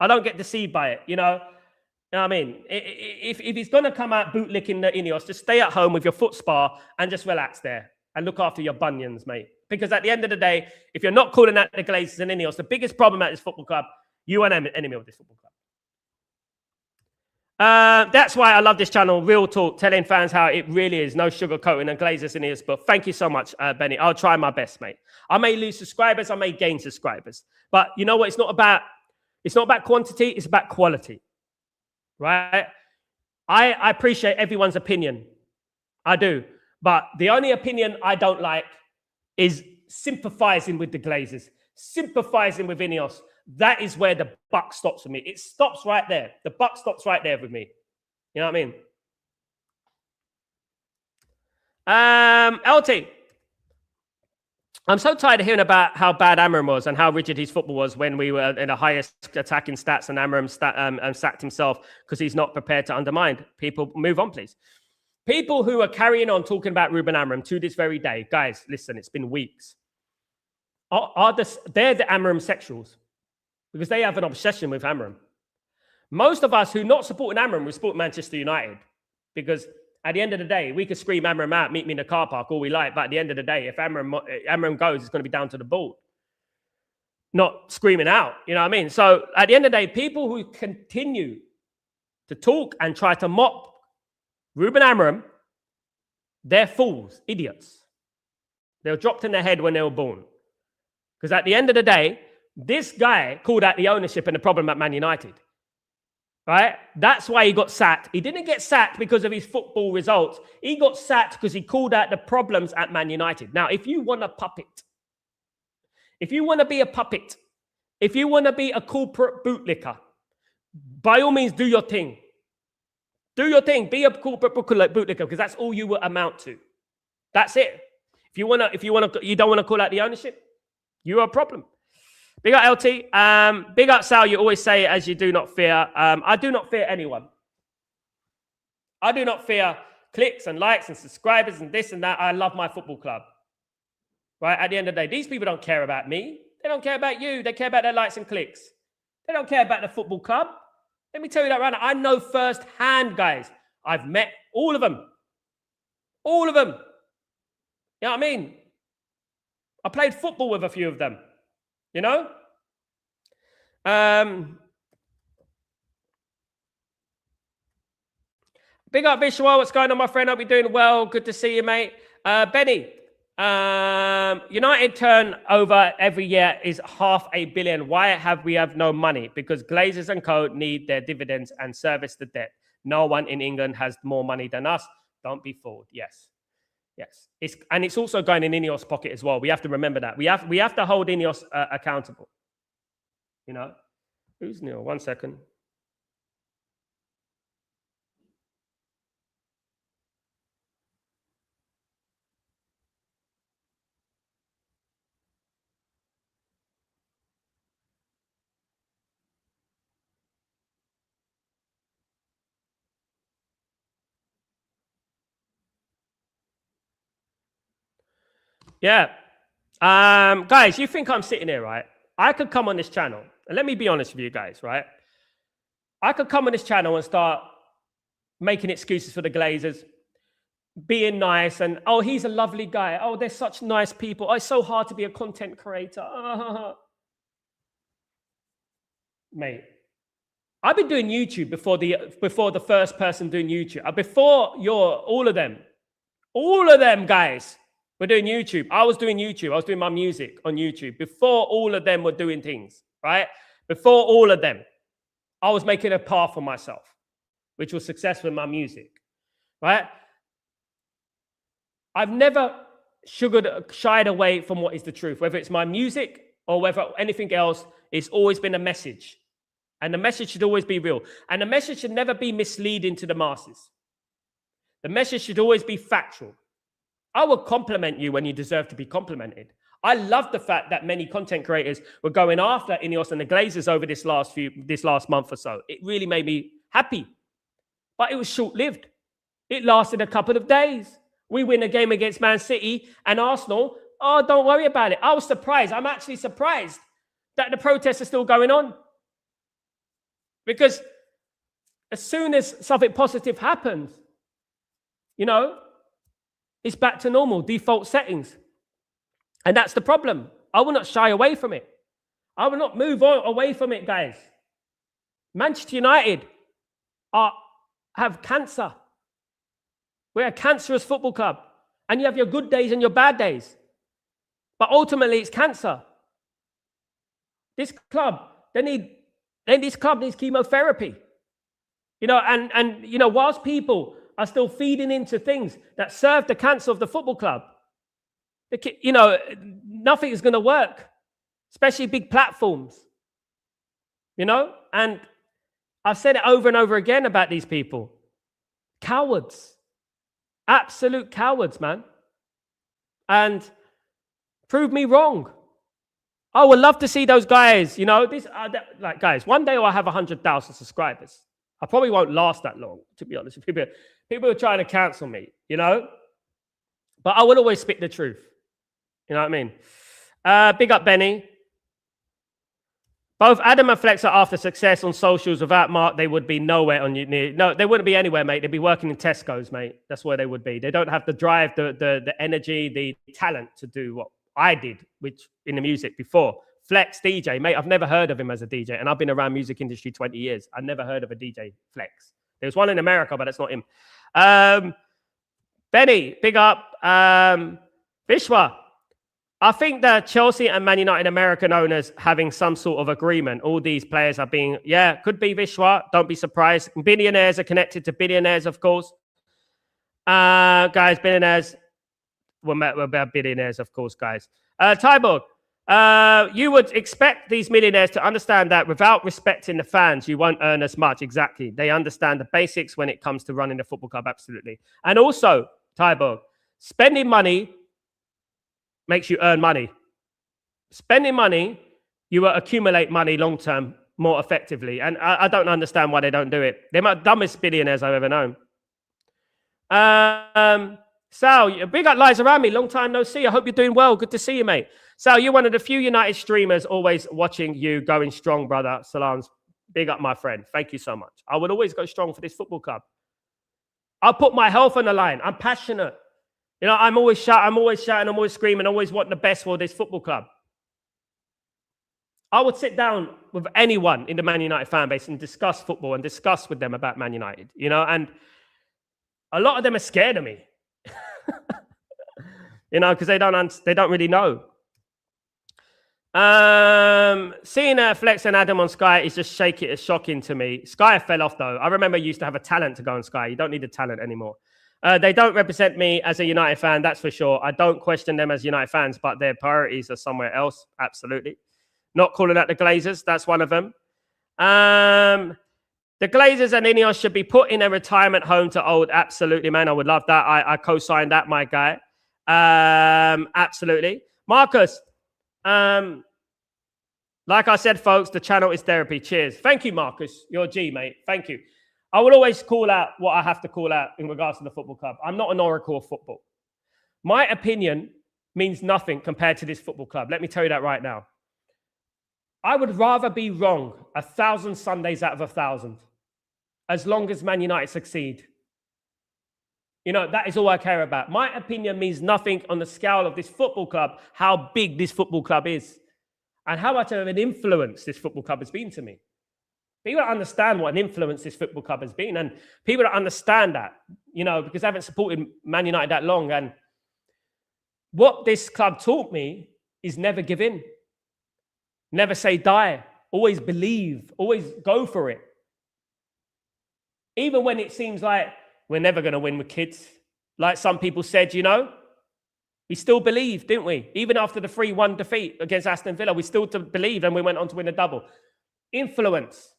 don't get deceived by it, you know? You know what I mean? If he's going to come out bootlicking the Ineos, just stay at home with your foot spa and just relax there and look after your bunions, mate. Because at the end of the day, if you're not calling out the Glazers and Ineos, the biggest problem at this football club, you are an enemy of this football club. That's why I love this channel, Real Talk, telling fans how it really is. No sugarcoating and Glazers and Ineos. But thank you so much, Benny. I'll try my best, mate. I may lose subscribers, I may gain subscribers. But you know what? It's not about quantity, it's about quality. Right? I appreciate everyone's opinion. I do. But the only opinion I don't like is sympathizing with the Glazers, sympathizing with Ineos. That is where the buck stops for me. It stops right there. The buck stops right there with me. You know what I mean? LT. I'm so tired of hearing about how bad Amram was and how rigid his football was when we were in the highest attacking stats and Amram sacked himself because he's not prepared to undermine. People, move on, please. People who are carrying on talking about Ruben Amram to this very day, guys, listen, it's been weeks. They're the Amram sexuals because they have an obsession with Amram. Most of us who not supporting Amram, we support Manchester United because at the end of the day, we could scream Amram out, meet me in the car park, all we like. But at the end of the day, if Amram goes, it's going to be down to the board. Not screaming out, you know what I mean? So at the end of the day, people who continue to talk and try to mock Ruben Amram, they're fools, idiots. They were dropped in their head when they were born. Because at the end of the day, this guy called out the ownership and the problem at Man United. Right? That's why he got sacked. He didn't get sacked because of his football results. He got sacked because he called out the problems at Man United. Now, if you want a puppet, if you want to be a puppet, if you want to be a corporate bootlicker, by all means, do your thing. Do your thing. Be a corporate bootlicker because that's all you will amount to. That's it. If you don't want to call out the ownership, you're a problem. Big up LT. Big up Sal. You always say as you do not fear. I do not fear anyone. I do not fear clicks and likes and subscribers and this and that. I love my football club. Right? At the end of the day, these people don't care about me. They don't care about you. They care about their likes and clicks. They don't care about the football club. Let me tell you that right now. I know firsthand, guys. I've met all of them. All of them. You know what I mean? I played football with a few of them. You know? Big up Vishwa. What's going on, my friend? Hope you're doing well. Good to see you, mate. Benny, United turnover every year is $500 million. Why have we no money? Because Glazers and co need their dividends and service the debt. No one in England has more money than us. Don't be fooled. Yes. Yes. It's also going in Ineos' pocket as well. We have to remember that. We have to hold Ineos accountable. You know? Who's Neil? 1 second. Yeah. Guys, you think I'm sitting here, right? I could come on this channel, and let me be honest with you guys, right? I could come on this channel and start making excuses for the Glazers, being nice, and, oh, he's a lovely guy. Oh, they're such nice people. Oh, it's so hard to be a content creator. Mate, I've been doing YouTube before the first person doing YouTube. Before all of them, guys. We're doing YouTube. I was doing YouTube. I was doing my music on YouTube before all of them were doing things, right? Before all of them, I was making a path for myself, which was successful in my music, right? I've never shied away from what is the truth, whether it's my music or whether anything else. It's always been a message, and the message should always be real, and the message should never be misleading to the masses. The message should always be factual. I will compliment you when you deserve to be complimented. I love the fact that many content creators were going after Ineos and the Glazers over this last month or so. It really made me happy. But it was short-lived. It lasted a couple of days. We win a game against Man City and Arsenal. Oh, don't worry about it. I was surprised. I'm actually surprised that the protests are still going on. Because as soon as something positive happens, it's back to normal, default settings. And that's the problem. I will not shy away from it. I will not move away from it, guys. Manchester United have cancer. We're a cancerous football club. And you have your good days and your bad days. But ultimately, it's cancer. This club needs chemotherapy. Whilst people are still feeding into things that serve the cancer of the football club, nothing is going to work, especially big platforms. And I've said it over and over again about these people. Cowards. Absolute cowards, man. And prove me wrong. I would love to see those guys, guys, one day I'll have 100,000 subscribers. I probably won't last that long, to be honest. People are trying to cancel me, But I will always speak the truth. You know what I mean? Big up, Benny. Both Adam and Flex are after success on socials. Without Mark, they would be nowhere on you. No, they wouldn't be anywhere, mate. They'd be working in Tesco's, mate. That's where they would be. They don't have the drive, the energy, the talent to do what I did, which in the music before. Flex DJ, mate. I've never heard of him as a DJ, and I've been around music industry 20 years. I never heard of a DJ Flex. There's one in America, but that's not him. Benny, big up. Vishwa. I think that Chelsea and Man United American owners having some sort of agreement. All these players are being, could be Vishwa. Don't be surprised. Billionaires are connected to billionaires, of course. Guys, billionaires. We're about billionaires, of course, guys. Tyborg, you would expect these millionaires to understand that without respecting the fans, you won't earn as much. Exactly. They understand the basics when it comes to running the football club. Absolutely. And also, Tyborg, spending money makes you earn money. Spending money, you will accumulate money long-term more effectively. And I don't understand why they don't do it. They're my dumbest billionaires I've ever known. Sal, big up Lies around me. Long time no see. I hope you're doing well. Good to see you, mate. Sal, you're one of the few United streamers always watching you going strong, brother. Salams, big up, my friend. Thank you so much. I would always go strong for this football club. I'll put my health on the line. I'm passionate. I'm always shouting, I'm always screaming, always wanting the best for this football club. I would sit down with anyone in the Man United fan base and discuss football and discuss with them about Man United, and a lot of them are scared of me, because they don't really know. Seeing Flex and Adam on Sky is just shocking to me. Sky fell off though. I remember you used to have a talent to go on Sky. You don't need a talent anymore. They don't represent me as a United fan, that's for sure. I don't question them as United fans, but their priorities are somewhere else. Absolutely. Not calling out the Glazers. That's one of them. The Glazers and Ineos should be put in a retirement home to old. Absolutely, man. I would love that. I co-signed that, my guy. Absolutely. Marcus, like I said, folks, the channel is therapy. Cheers. Thank you, Marcus. You're a G, mate. Thank you. I will always call out what I have to call out in regards to the football club. I'm not an oracle of football. My opinion means nothing compared to this football club. Let me tell you that right now. I would rather be wrong 1,000 Sundays out of 1,000 as long as Man United succeed. That is all I care about. My opinion means nothing on the scale of this football club, how big this football club is, and how much of an influence this football club has been to me. People don't understand what an influence this football club has been. And people don't understand that, because I haven't supported Man United that long. And what this club taught me is never give in. Never say die. Always believe. Always go for it. Even when it seems like we're never going to win with kids. Like some people said, we still believed, didn't we? Even after the 3-1 defeat against Aston Villa, we still believed and we went on to win a double. Influence.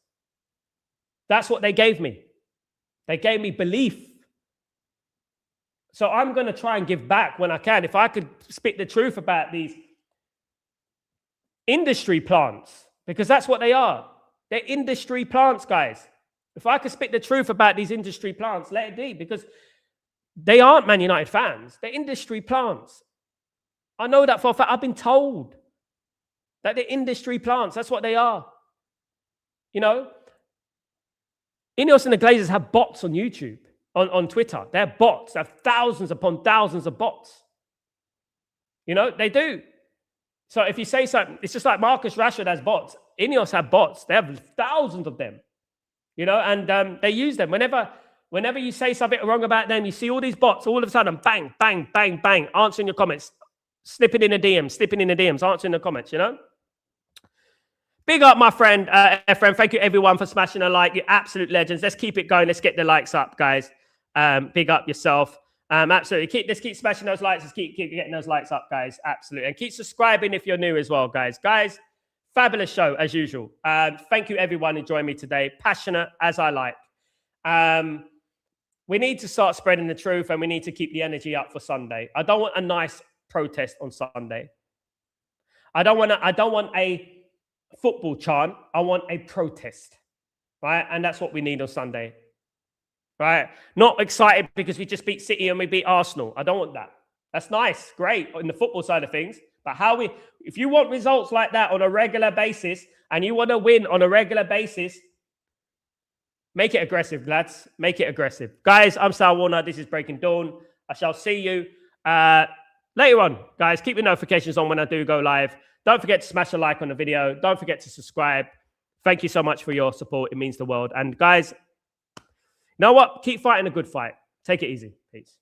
That's what they gave me. They gave me belief. So I'm going to try and give back when I can. If I could speak the truth about these industry plants, because that's what they are. They're industry plants, guys. If I could spit the truth about these industry plants, let it be, because they aren't Man United fans. They're industry plants. I know that for a fact. I've been told that they're industry plants. That's what they are. You know, Ineos and the Glazers have bots on YouTube, on Twitter. They have bots. They have thousands upon thousands of bots. You know, they do. So if you say something, it's just like Marcus Rashford has bots. Ineos have bots. They have thousands of them. You know, and they use them. Whenever you say something wrong about them, you see all these bots, all of a sudden, bang, bang, bang, bang, answering your comments, slipping in the DMs, answering the comments, you know? Big up, my friend, Ephraim. Thank you, everyone, for smashing a like. You're absolute legends. Let's keep it going. Let's get the likes up, guys. Big up yourself. Absolutely. Let's keep smashing those likes. Let's keep getting those likes up, guys. Absolutely. And keep subscribing if you're new as well, guys. Guys, fabulous show, as usual. Thank you, everyone, who joined me today. Passionate, as I like. We need to start spreading the truth, and we need to keep the energy up for Sunday. I don't want a nice protest on Sunday. I don't want a football chant. I want a protest, right? And that's what we need on Sunday, right? Not excited because we just beat City and we beat Arsenal. I don't want that. That's nice, great in the football side of things. But if you want results like that on a regular basis and you want to win on a regular basis, make it aggressive, lads. Make it aggressive. Guys, I'm Sal Warner. This is Breaking Dawn. I shall see you later on. Guys, keep your notifications on when I do go live. Don't forget to smash a like on the video. Don't forget to subscribe. Thank you so much for your support. It means the world. And guys, you know what? Keep fighting a good fight. Take it easy. Peace.